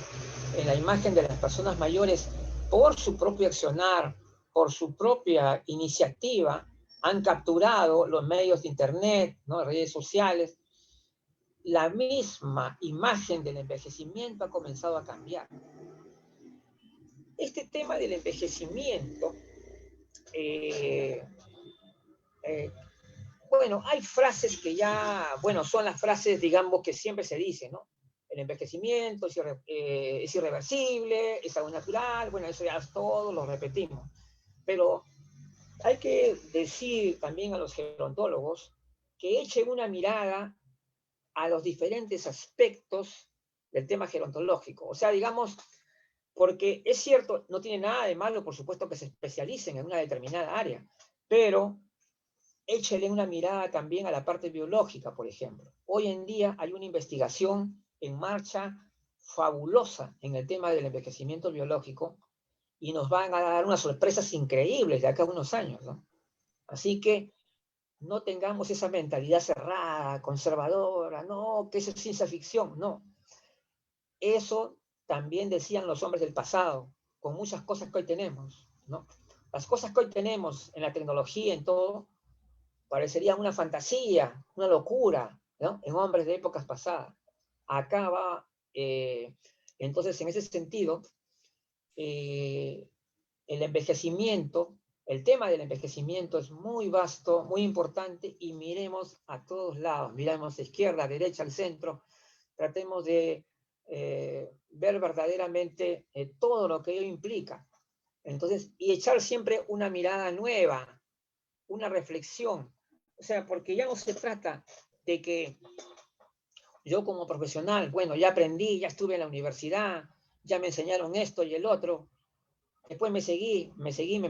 en la imagen de las personas mayores por su propio accionar, por su propia iniciativa, han capturado los medios de internet, ¿no?, redes sociales, la misma imagen del envejecimiento ha comenzado a cambiar. Este tema del envejecimiento, bueno, hay frases que ya, bueno, son las frases, digamos, que siempre se dicen, ¿no? El envejecimiento es irreversible, es algo natural, bueno, eso ya todos lo repetimos. Pero hay que decir también a los gerontólogos que echen una mirada a los diferentes aspectos del tema gerontológico. O sea, digamos, porque es cierto, no tiene nada de malo, por supuesto, que se especialicen en una determinada área, pero échele una mirada también a la parte biológica, por ejemplo. Hoy en día hay una investigación en marcha fabulosa en el tema del envejecimiento biológico y nos van a dar unas sorpresas increíbles de acá a unos años, ¿no? Así que no tengamos esa mentalidad cerrada, conservadora, no, que eso es ciencia ficción, no. Eso también decían los hombres del pasado, con muchas cosas que hoy tenemos, ¿no? Las cosas que hoy tenemos en la tecnología, en todo, parecería una fantasía, una locura, ¿no?, en hombres de épocas pasadas. Acá va, entonces, en ese sentido, el envejecimiento, el tema del envejecimiento es muy vasto, muy importante, y miremos a todos lados, miremos a izquierda, a derecha, al centro, tratemos de ver verdaderamente todo lo que ello implica. Entonces, y echar siempre una mirada nueva, una reflexión. O sea, porque ya no se trata de que yo como profesional, bueno, ya aprendí, ya estuve en la universidad, ya me enseñaron esto y el otro, después me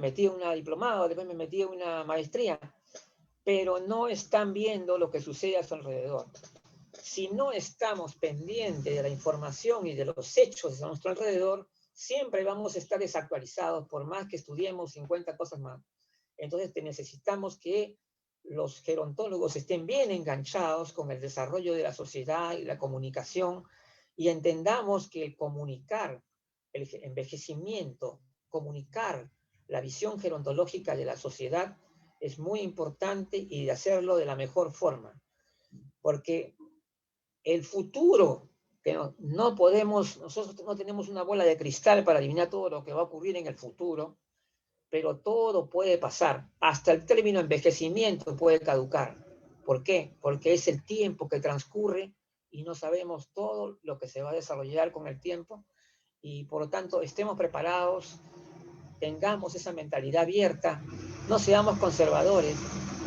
metí en una diplomado, después me metí en una maestría, pero no están viendo lo que sucede a su alrededor. Si no estamos pendientes de la información y de los hechos a nuestro alrededor, siempre vamos a estar desactualizados, por más que estudiemos 50 cosas más. Entonces necesitamos que los gerontólogos estén bien enganchados con el desarrollo de la sociedad y la comunicación, y entendamos que el comunicar el envejecimiento, comunicar la visión gerontológica de la sociedad es muy importante, y de hacerlo de la mejor forma. Porque el futuro, que no podemos, nosotros no tenemos una bola de cristal para adivinar todo lo que va a ocurrir en el futuro, pero todo puede pasar. Hasta el término envejecimiento puede caducar. ¿Por qué? Porque es el tiempo que transcurre y no sabemos todo lo que se va a desarrollar con el tiempo, y por lo tanto estemos preparados, tengamos esa mentalidad abierta no seamos conservadores,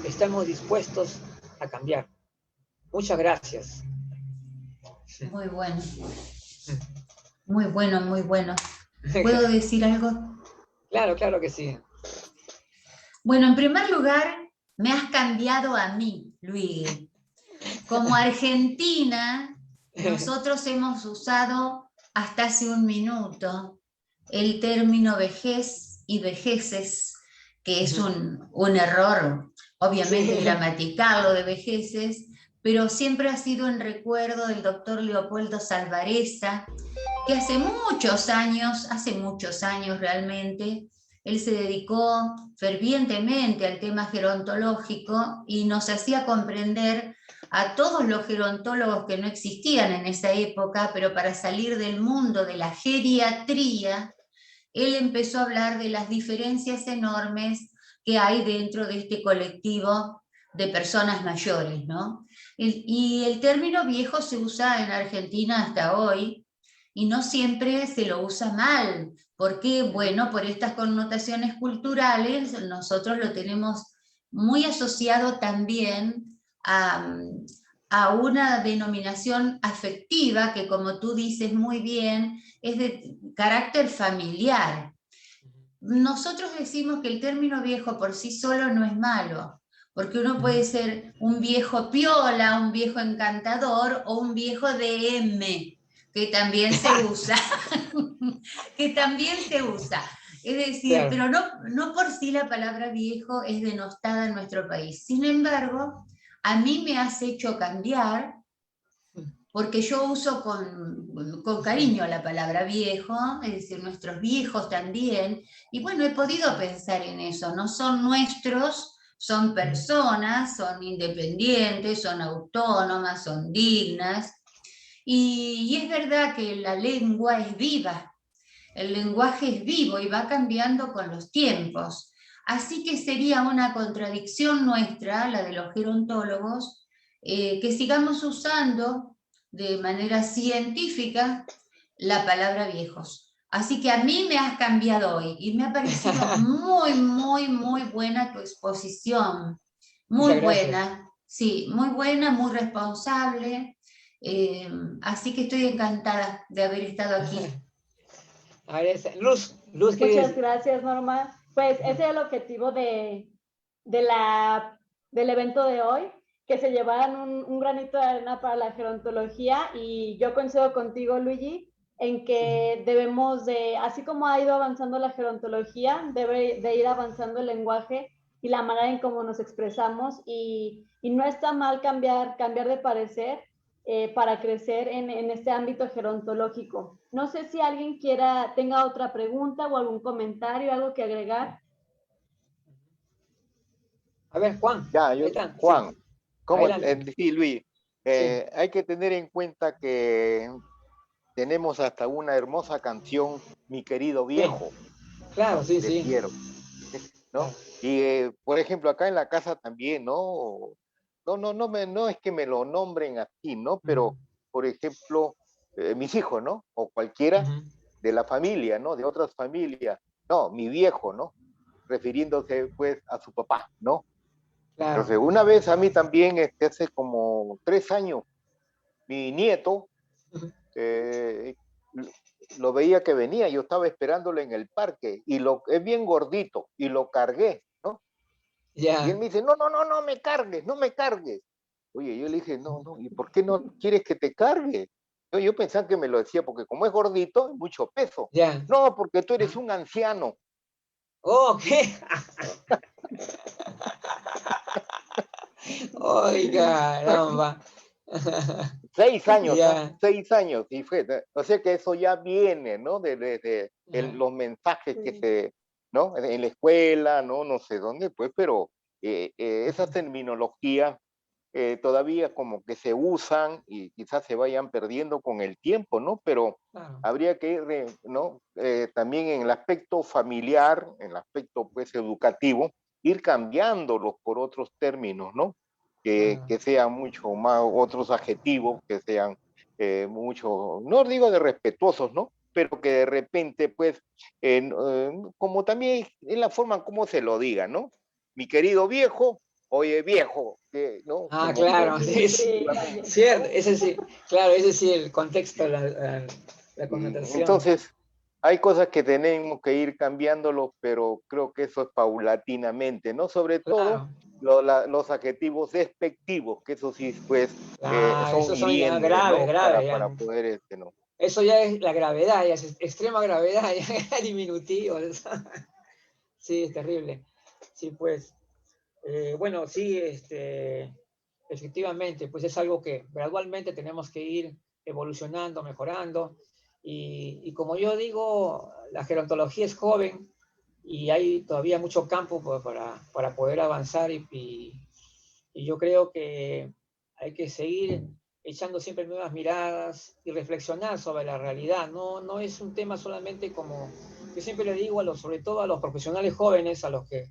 estamos dispuestos a cambiar. Muchas gracias. Muy bueno. Muy bueno, muy bueno. ¿Puedo decir algo? Claro, claro que sí. Bueno, en primer lugar, me has cambiado a mí, Luis. Como Argentina, nosotros hemos usado hasta hace un minuto el término vejez y vejeces, que es un error, obviamente Sí. gramatical lo de vejeces, pero siempre ha sido en recuerdo del doctor Leopoldo Salvarezza, que hace muchos años realmente, él se dedicó fervientemente al tema gerontológico y nos hacía comprender a todos los gerontólogos que no existían en esa época, pero para salir del mundo de la geriatría, él empezó a hablar de las diferencias enormes que hay dentro de este colectivo de personas mayores, ¿no? Y el término viejo se usa en Argentina hasta hoy, y no siempre se lo usa mal. ¿Por qué? Bueno, por estas connotaciones culturales, nosotros lo tenemos muy asociado también a una denominación afectiva que, como tú dices muy bien, es de carácter familiar. Nosotros decimos que el término viejo por sí solo no es malo, porque uno puede ser un viejo piola, un viejo encantador o un viejo DM, que también se usa, que también se usa. Es decir, Claro. pero no por sí la palabra viejo es denostada en nuestro país. Sin embargo, a mí me has hecho cambiar, porque yo uso con cariño la palabra viejo, es decir, nuestros viejos también, y bueno, he podido pensar en eso, no son nuestros, son personas, son independientes, son autónomas, son dignas, y es verdad que la lengua es viva, el lenguaje es vivo y va cambiando con los tiempos, así que sería una contradicción nuestra, la de los gerontólogos, que sigamos usando de manera científica la palabra viejos. Así que a mí me has cambiado hoy y me ha parecido muy, muy, muy buena tu exposición. Muy Muchas gracias. buena, sí, muy buena, muy responsable. Así que estoy encantada de haber estado aquí. A ver, Luz, ¿qué Muchas dices? gracias, Norma. Pues ese es el objetivo del evento de hoy, que se llevaran un granito de arena para la gerontología, y yo coincido contigo, Luigi, en que debemos de, así como ha ido avanzando la gerontología, debe de ir avanzando el lenguaje y la manera en cómo nos expresamos, y no está mal cambiar de parecer para crecer en este ámbito gerontológico. No sé si alguien tenga otra pregunta o algún comentario, algo que agregar. A ver, Juan. Ya, Ahí está. Juan, Sí. ¿cómo? Adelante. Sí, Luis, Sí. hay que tener en cuenta que tenemos hasta una hermosa canción, Mi querido Sí. viejo, Claro, ¿no? sí, De sí. Piero, ¿no? Claro. Y, por ejemplo, acá en la casa también, ¿no? No es que me lo nombren así, ¿no? Pero, por ejemplo, mis hijos, ¿no? O cualquiera de la familia, ¿no? De otras familias, no, mi viejo, ¿no? Refiriéndose, pues, a su papá, ¿no? Claro. Entonces, una vez a mí también, hace como 3 años, mi nieto, eh, lo veía que venía, yo estaba esperándolo en el parque, y es bien gordito, y lo cargué, ¿no? Y él Ya. me dice, no me cargues, no me cargues. Oye, yo le dije, no, ¿y por qué no quieres que te cargue? Yo pensaba que me lo decía porque como es gordito, es mucho peso. Ya. No, porque tú eres un anciano. Oh, ¿qué? Oiga, caramba. 6 años, ¿ah? Ya. 6 años, y fue, o sea que eso ya viene, ¿no? De Ya. los mensajes que Sí. ¿no? En la escuela, ¿no? No sé dónde, pues, pero esas terminologías todavía como que se usan y quizás se vayan perdiendo con el tiempo, ¿no? Pero Claro. habría que ir, ¿no? También en el aspecto familiar, en el aspecto, pues, educativo, ir cambiándolos por otros términos, ¿no? Claro. Que sean mucho más, otros adjetivos que sean mucho, no digo de respetuosos, ¿no? Pero que de repente, pues, como también es la forma como se lo diga, ¿no? mi querido viejo, oye viejo, ¿no? Ah, Como claro, que, sí, cierto, ese sí, claro, ese sí, el contexto, la connotación. entonces, hay cosas que tenemos que ir cambiándolo, pero creo que eso es paulatinamente, ¿no? Sobre todo Claro, los adjetivos despectivos, que eso sí, pues, claro, son esos son ya hirientes, graves, ¿no? graves, Para ya. poder, ¿no? Eso ya es la gravedad, ya es extrema gravedad, ya diminutivo. Sí, es terrible. Sí, pues. Bueno, sí, efectivamente, pues es algo que gradualmente tenemos que ir evolucionando, mejorando. Y como yo digo, la gerontología es joven y hay todavía mucho campo pues, para poder avanzar y yo creo que hay que seguir echando siempre nuevas miradas y reflexionar sobre la realidad. No, no es un tema solamente como, yo siempre le digo sobre todo a los profesionales jóvenes, a los que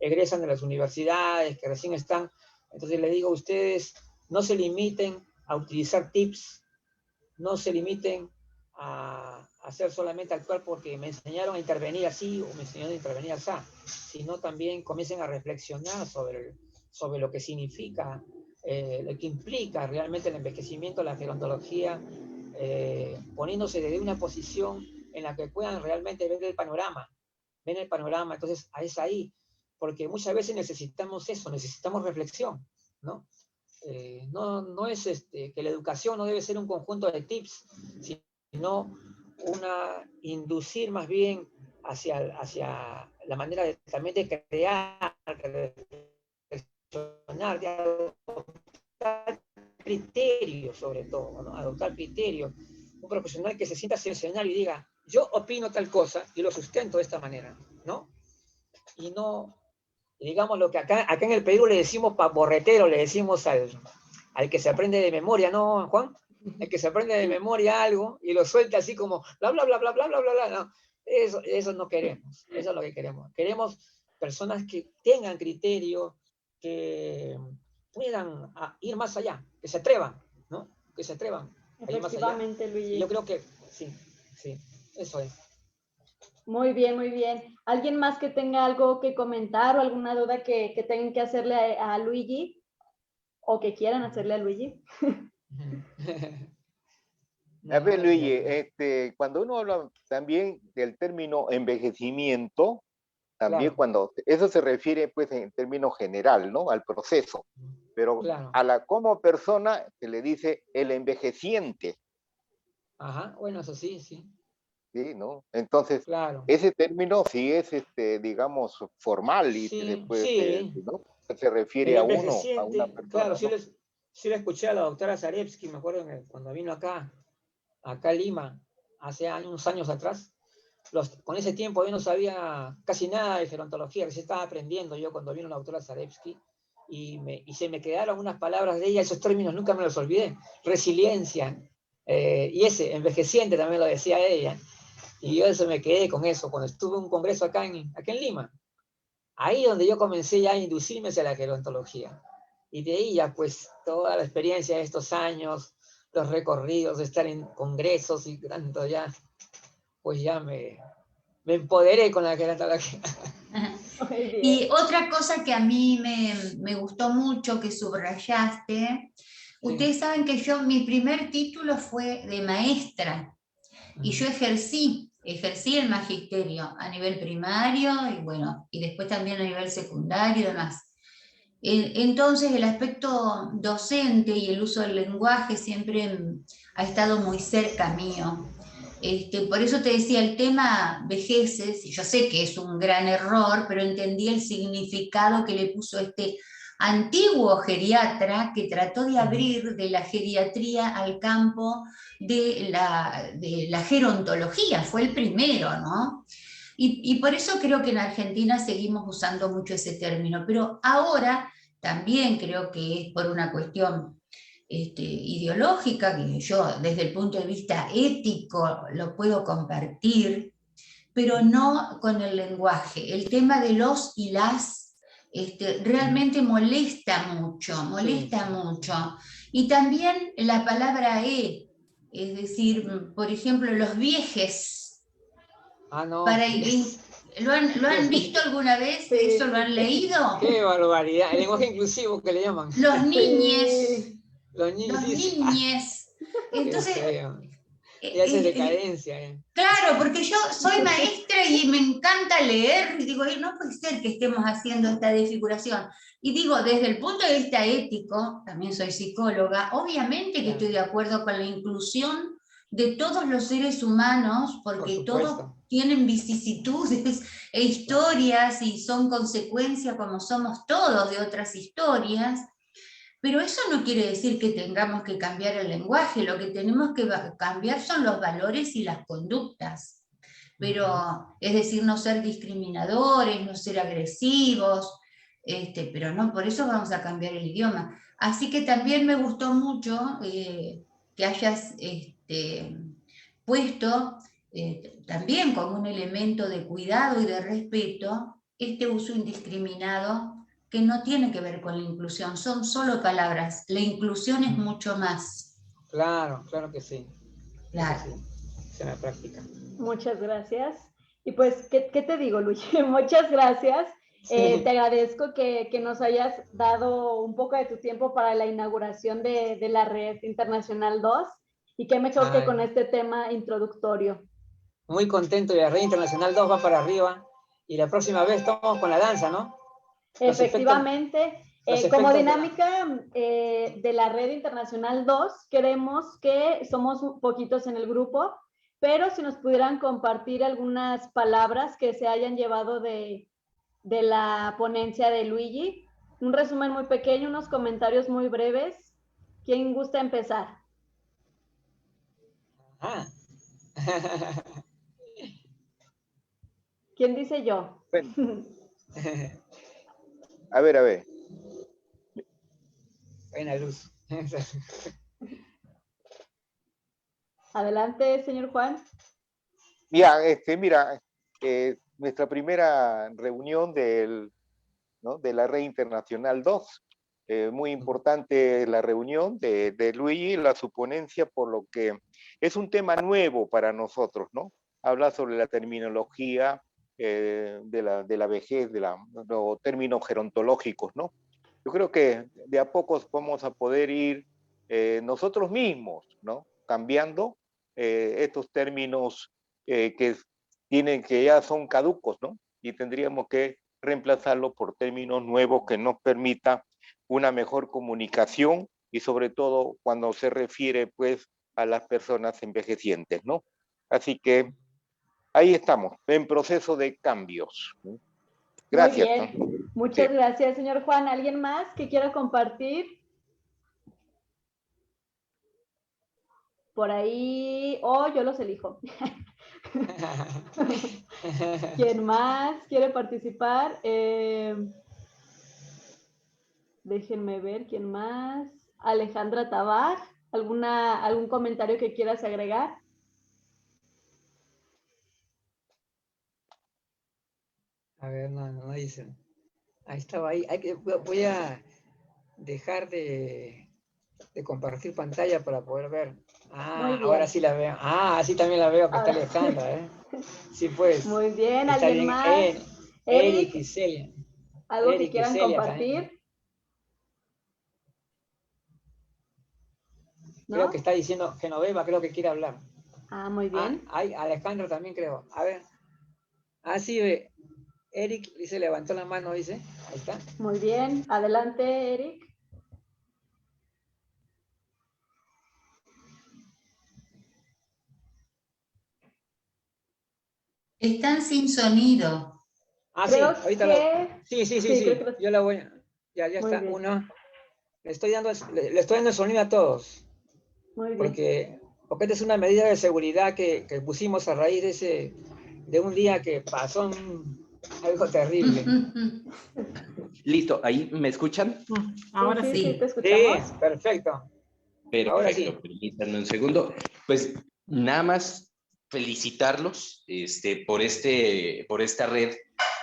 egresan de las universidades, que recién están, entonces le digo a ustedes, no se limiten a utilizar tips, no se limiten a hacer solamente actuar porque me enseñaron a intervenir así o me enseñaron a intervenir así, sino también comiencen a reflexionar sobre lo que significa, lo que implica realmente el envejecimiento, la gerontología, poniéndose desde una posición en la que puedan realmente ver el panorama, entonces es ahí, porque muchas veces necesitamos eso, necesitamos reflexión, ¿no? No es que la educación no debe ser un conjunto de tips, sino inducir más bien hacia la manera también de crear, de reflexionar, de adoptar criterios sobre todo, ¿no? Adoptar criterios. Un profesional que se sienta seleccionado y diga, yo opino tal cosa y lo sustento de esta manera, ¿no? Y no, digamos lo que acá en el Perú le decimos pavorretero, le decimos al que se aprende de memoria, ¿no, Juan? El que se aprende de memoria algo y lo suelta así como bla, bla, bla, bla, bla, bla, bla, bla, no. Eso no queremos, eso es lo que queremos. Queremos personas que tengan criterio, que puedan ir más allá, que se atrevan, ¿no? Que se atrevan a ir más allá. Efectivamente, Luigi. Y yo creo que sí, eso es. Muy bien, muy bien. ¿Alguien más que tenga algo que comentar o alguna duda que tengan que hacerle a Luigi o que quieran hacerle a Luigi? A ver, Luigi, cuando uno habla también del término envejecimiento, también claro, cuando eso se refiere pues en términos general, ¿no? Al proceso, pero claro. a la como persona se le dice el envejeciente, Ajá, bueno, eso sí, sí, ¿sí? ¿No? Entonces, claro. ese término sí es, digamos, formal y se Sí, puede, sí, ¿no? Se refiere el a uno, a una envejeciente, claro, persona, ¿no? sí le escuché a la doctora Zarevsky, me acuerdo cuando vino acá a Lima, hace unos años atrás. Con ese tiempo yo no sabía casi nada de gerontología, recién estaba aprendiendo yo cuando vino la doctora Zarevsky y se me quedaron unas palabras de ella, esos términos nunca me los olvidé, resiliencia, y ese, envejeciente también lo decía ella, y yo eso me quedé con eso, cuando estuve en un congreso acá en Lima, ahí donde yo comencé ya a inducirme hacia la gerontología. Y de ahí ya pues toda la experiencia de estos años, los recorridos, de estar en congresos y tanto ya, pues ya me empoderé con la gerontología. Y otra cosa que a mí me gustó mucho, que subrayaste, ustedes Sí. saben que mi primer título fue de maestra y yo ejercí el magisterio a nivel primario y bueno, y después también a nivel secundario y demás. Entonces el aspecto docente y el uso del lenguaje siempre ha estado muy cerca mío. Por eso te decía, el tema vejeces, y yo sé que es un gran error, pero entendí el significado que le puso este antiguo geriatra que trató de abrir de la geriatría al campo de la gerontología, fue el primero, ¿no? Y por eso creo que en Argentina seguimos usando mucho ese término, pero ahora también creo que es por una cuestión ideológica, que yo desde el punto de vista ético lo puedo compartir, pero no con el lenguaje. El tema de los y las realmente molesta mucho, mucho. Y también la palabra es decir, por ejemplo, los viejes. Ah, no. Para ¿Lo han visto alguna vez? Sí. ¿Eso lo han leído? ¡Qué barbaridad! El lenguaje inclusivo que le llaman. Los niñes. Sí. Los Los niños. niñes. Qué Entonces, feo. Ya es decadencia. claro, porque yo soy maestra y me encanta leer, y digo, no puede ser que estemos haciendo esta desfiguración. Y digo, desde el punto de vista ético, también soy psicóloga, obviamente que estoy de acuerdo con la inclusión de todos los seres humanos, porque todos tienen vicisitudes e historias y son consecuencia, como somos todos, de otras historias. Pero eso no quiere decir que tengamos que cambiar el lenguaje, lo que tenemos que cambiar son los valores y las conductas. Pero, es decir, no ser discriminadores, no ser agresivos, pero no, por eso vamos a cambiar el idioma. Así que también me gustó mucho que hayas puesto también como un elemento de cuidado y de respeto este uso indiscriminado que no tiene que ver con la inclusión, son solo palabras, la inclusión es mucho más. Claro, claro que sí. Claro. Sí, es una práctica. Muchas gracias. Y pues, ¿qué te digo, Luigi? Muchas gracias. Te agradezco que nos hayas dado un poco de tu tiempo para la inauguración de la Red Internacional 2 y qué mejor que con este tema introductorio. Muy contento, y la Red Internacional 2 va para arriba y la próxima vez estamos con la danza, ¿no? Efectivamente, como dinámica de la Red Internacional 2, queremos que somos poquitos en el grupo, pero si nos pudieran compartir algunas palabras que se hayan llevado de la ponencia de Luigi, un resumen muy pequeño, unos comentarios muy breves. ¿Quién gusta empezar? ¿Quién dice yo? Bueno. A ver. Buena luz. Adelante, señor Juan. Mira, nuestra primera reunión de la Red Internacional 2, muy importante la reunión de Luigi, su ponencia, por lo que es un tema nuevo para nosotros, ¿no? Habla sobre la terminología de la vejez, los términos gerontológicos, ¿no? Yo creo que de a poco vamos a poder ir nosotros mismos, ¿no? Cambiando estos términos que ya son caducos, ¿no? Y tendríamos que reemplazarlo por términos nuevos que nos permita una mejor comunicación y sobre todo cuando se refiere pues a las personas envejecientes, ¿no? Así que ahí estamos, en proceso de cambios. Gracias. Muy bien. ¿No? Muchas gracias, señor Juan. ¿Alguien más que quiera compartir? Por ahí, yo los elijo. ¿Quién más quiere participar? Déjenme ver, ¿quién más? Alejandra Tabar, ¿algún comentario que quieras agregar? A ver, no dicen. Ahí estaba ahí. Voy a dejar de compartir pantalla para poder ver. Ahora sí la veo. Así también la veo, que está Alejandra, ¿eh? Sí, pues. Muy bien, ¿alguien más? Eric y Celia. ¿Algo que quieran compartir? También. ¿No? Creo que está diciendo Genoveva, creo que quiere hablar. Muy bien. Alejandra también creo. A ver. Sí, ve. Eric dice, levantó la mano, dice. Ahí está. Muy bien. Adelante, Eric. Están sin sonido. Sí, ahorita sí. Yo la voy a... Ya está. Bien. Uno. Le estoy dando el sonido a todos. Muy bien. Porque esta es una medida de seguridad que pusimos a raíz de un día que pasó algo terrible. Listo, ¿ahí me escuchan? Ahora sí. ¿Te escuchamos? Sí, perfecto. Perfecto, sí. Permítanme un segundo. Pues nada más felicitarlos por esta red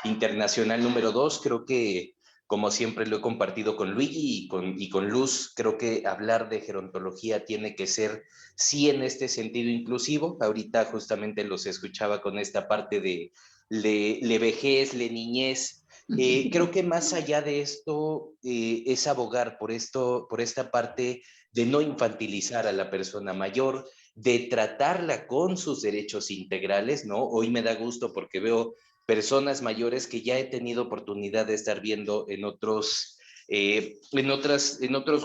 internacional número 2. Creo que, como siempre lo he compartido con Luigi y con Luz, creo que hablar de gerontología tiene que ser, sí, en este sentido inclusivo. Ahorita justamente los escuchaba con esta parte de le vejez, le niñez. Creo que más allá de esto es abogar por esta parte de no infantilizar a la persona mayor, de tratarla con sus derechos integrales, ¿no? Hoy me da gusto porque veo personas mayores que ya he tenido oportunidad de estar viendo en otros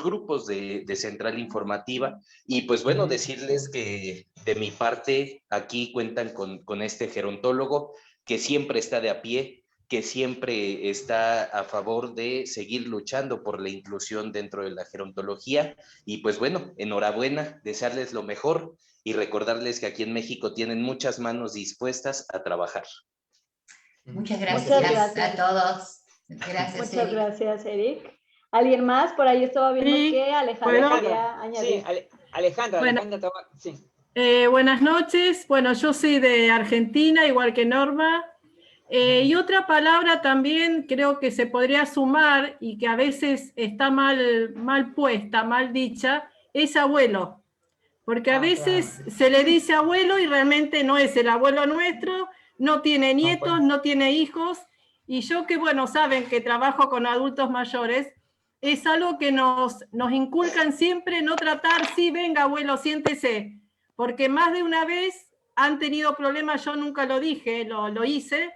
grupos de Central Informativa, y pues bueno, decirles que de mi parte aquí cuentan con este gerontólogo que siempre está de a pie, que siempre está a favor de seguir luchando por la inclusión dentro de la gerontología, y pues bueno, enhorabuena, desearles lo mejor y recordarles que aquí en México tienen muchas manos dispuestas a trabajar. Muchas gracias a todos. Gracias, Muchas Eric. Gracias, Eric. ¿Alguien más? Por ahí estaba viendo que Alejandra quería añadir. Sí, Alejandra, sí. Buenas noches. Bueno, yo soy de Argentina, igual que Norma. Y otra palabra también creo que se podría sumar y que a veces está mal puesta, mal dicha, es abuelo. Porque a veces se le dice abuelo y realmente no es el abuelo nuestro, no tiene nietos, no tiene hijos. Y yo que, bueno, saben que trabajo con adultos mayores, es algo que nos inculcan siempre, no tratar, sí, venga abuelo, siéntese. Porque más de una vez han tenido problemas, yo nunca lo dije, lo hice,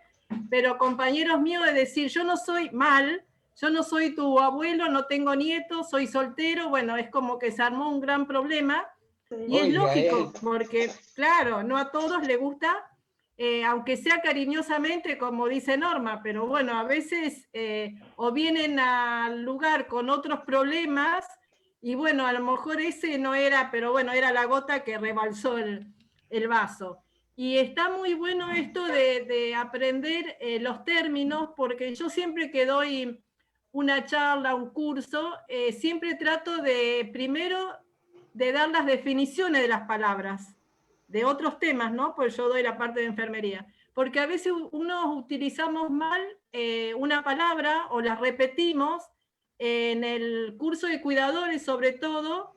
pero compañeros míos de decir, yo no soy mal, yo no soy tu abuelo, no tengo nietos, soy soltero, bueno, es como que se armó un gran problema. Y es lógico, porque claro, no a todos les gusta, aunque sea cariñosamente, como dice Norma, pero bueno, a veces o vienen al lugar con otros problemas, y bueno, a lo mejor ese no era, pero bueno, era la gota que rebalsó el vaso. Y está muy bueno esto de aprender los términos, porque yo siempre que doy una charla, un curso, siempre trato de primero de dar las definiciones de las palabras, de otros temas, ¿no? Pues yo doy la parte de enfermería. Porque a veces unos utilizamos mal una palabra o la repetimos en el curso de cuidadores, sobre todo.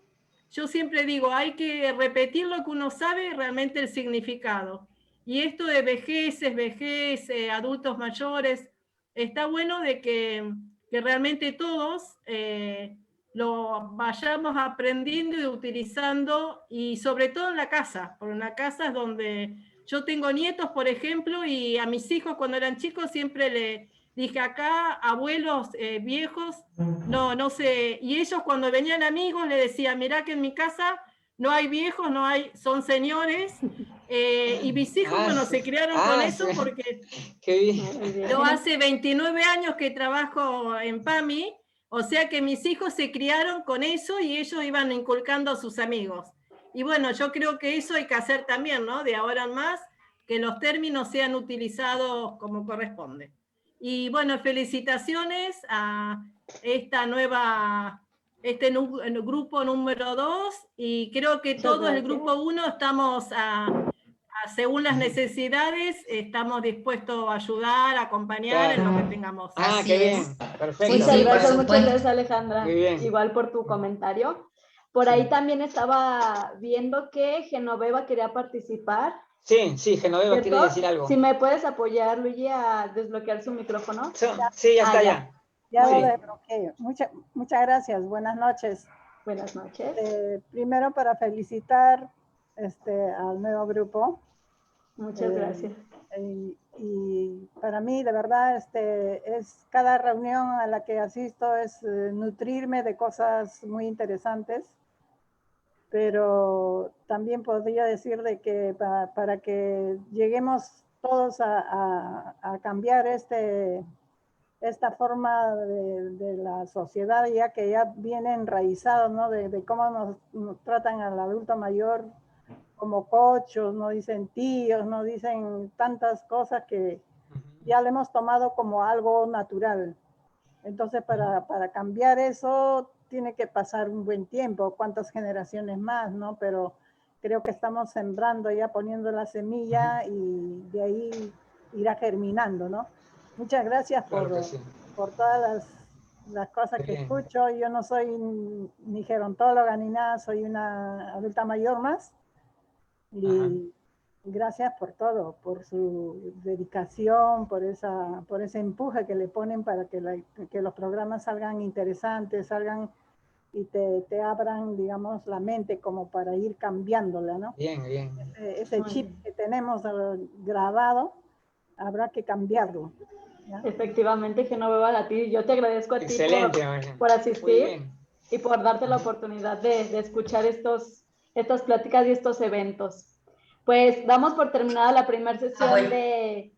Yo siempre digo, hay que repetir lo que uno sabe, realmente el significado. Y esto de vejez, adultos mayores, está bueno de que realmente todos lo vayamos aprendiendo y utilizando, y sobre todo en la casa, porque en la casa es donde yo tengo nietos, por ejemplo, y a mis hijos cuando eran chicos siempre le dije acá, abuelos viejos, no sé, y ellos cuando venían amigos le decía, mirá que en mi casa no hay viejos, no hay, son señores, y mis hijos, bueno, se criaron con eso porque yo hace 29 años que trabajo en PAMI, o sea que mis hijos se criaron con eso y ellos iban inculcando a sus amigos. Y bueno, yo creo que eso hay que hacer también, ¿no? De ahora en más, que los términos sean utilizados como corresponde. Y bueno, felicitaciones a esta nueva, grupo número 2, y creo que todo el grupo 1 estamos según las necesidades, estamos dispuestos a ayudar, a acompañar en lo que tengamos. Qué bien, perfecto. Muchas gracias Alejandra, igual por tu comentario. Por ahí también estaba viendo que Genoveva quería participar. Sí, Genoveva quiere decir algo. Si me puedes apoyar, Luigi, a desbloquear su micrófono. Sí, ya está, ya. Ya lo desbloqueo. Muchas gracias, buenas noches. Buenas noches. Primero para felicitar al nuevo grupo. Muchas gracias. Y para mí, de verdad, es cada reunión a la que asisto es nutrirme de cosas muy interesantes, pero también podría decir de que para que lleguemos todos a cambiar esta forma de la sociedad, ya que ya viene enraizado, ¿no? De cómo nos tratan al adulto mayor como cochos, no dicen tíos, no dicen tantas cosas que ya le hemos tomado como algo natural. Entonces, para cambiar eso, tiene que pasar un buen tiempo, cuántas generaciones más, ¿no? Pero creo que estamos sembrando ya, poniendo la semilla, y de ahí irá germinando, ¿no? Muchas gracias por todas las cosas que escucho. Yo no soy ni gerontóloga ni nada, soy una adulta mayor más. gracias por todo, por su dedicación, por ese empuje que le ponen para que los programas salgan interesantes, salgan y te abran, digamos, la mente como para ir cambiándola, ¿no? Bien, bien. Ese chip que tenemos grabado, habrá que cambiarlo, ¿ya? Efectivamente, Genoveva, a ti, yo te agradezco a ti Excelente, por asistir y por darte la oportunidad de escuchar estas pláticas y estos eventos. Pues damos por terminada la primera sesión de...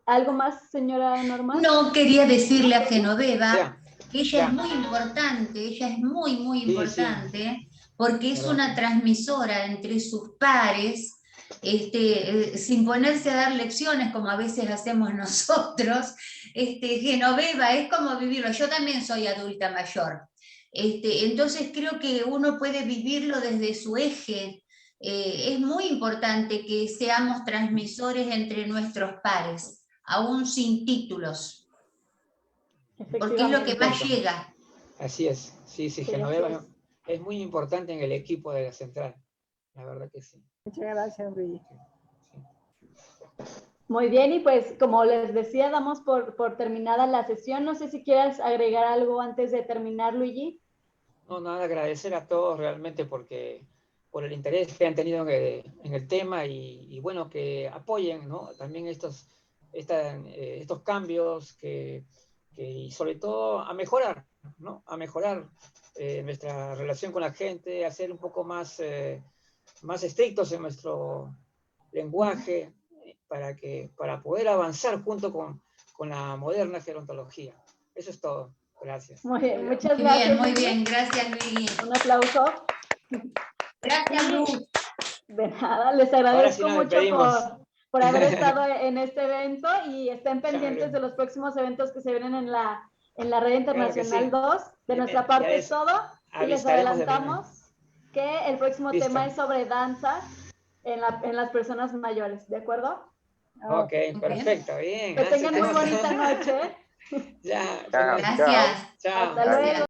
¿Algo más, señora Norma? No, quería decirle a Genoveva que ella Ya. es muy importante, ella es muy, muy Sí, importante, porque es Perdón. una transmisora entre sus pares, sin ponerse a dar lecciones como a veces hacemos nosotros. Genoveva es como vivirlo. Yo también soy adulta mayor. Entonces creo que uno puede vivirlo desde su eje. Es muy importante que seamos transmisores entre nuestros pares, aún sin títulos, porque es lo que más llega. Así es, sí, Genoveva es muy importante en el equipo de la central, la verdad que sí. Muchas gracias, Luigi. Muy bien, y pues como les decía, damos por terminada la sesión. No sé si quieras agregar algo antes de terminar, Luigi. No, nada, agradecer a todos realmente por el interés que han tenido en el tema y bueno, que apoyen, ¿no? También estos cambios y sobre todo a mejorar, ¿no? A mejorar nuestra relación con la gente, a ser un poco más estrictos en nuestro lenguaje para poder avanzar junto con la moderna gerontología. Eso es todo. Gracias. Muy bien, muchas gracias. Muy bien, gracias, Luigi. Un aplauso. Gracias, Luz. De nada, les agradezco mucho por haber estado en este evento y estén pendientes de los próximos eventos que se vienen en la Red Internacional 2. De nuestra parte es todo y les adelantamos que el próximo tema es sobre danza en las personas mayores, ¿de acuerdo? Ok, perfecto, bien. Que tengan muy bonita noche. Ya, gracias. Chao. Hasta luego.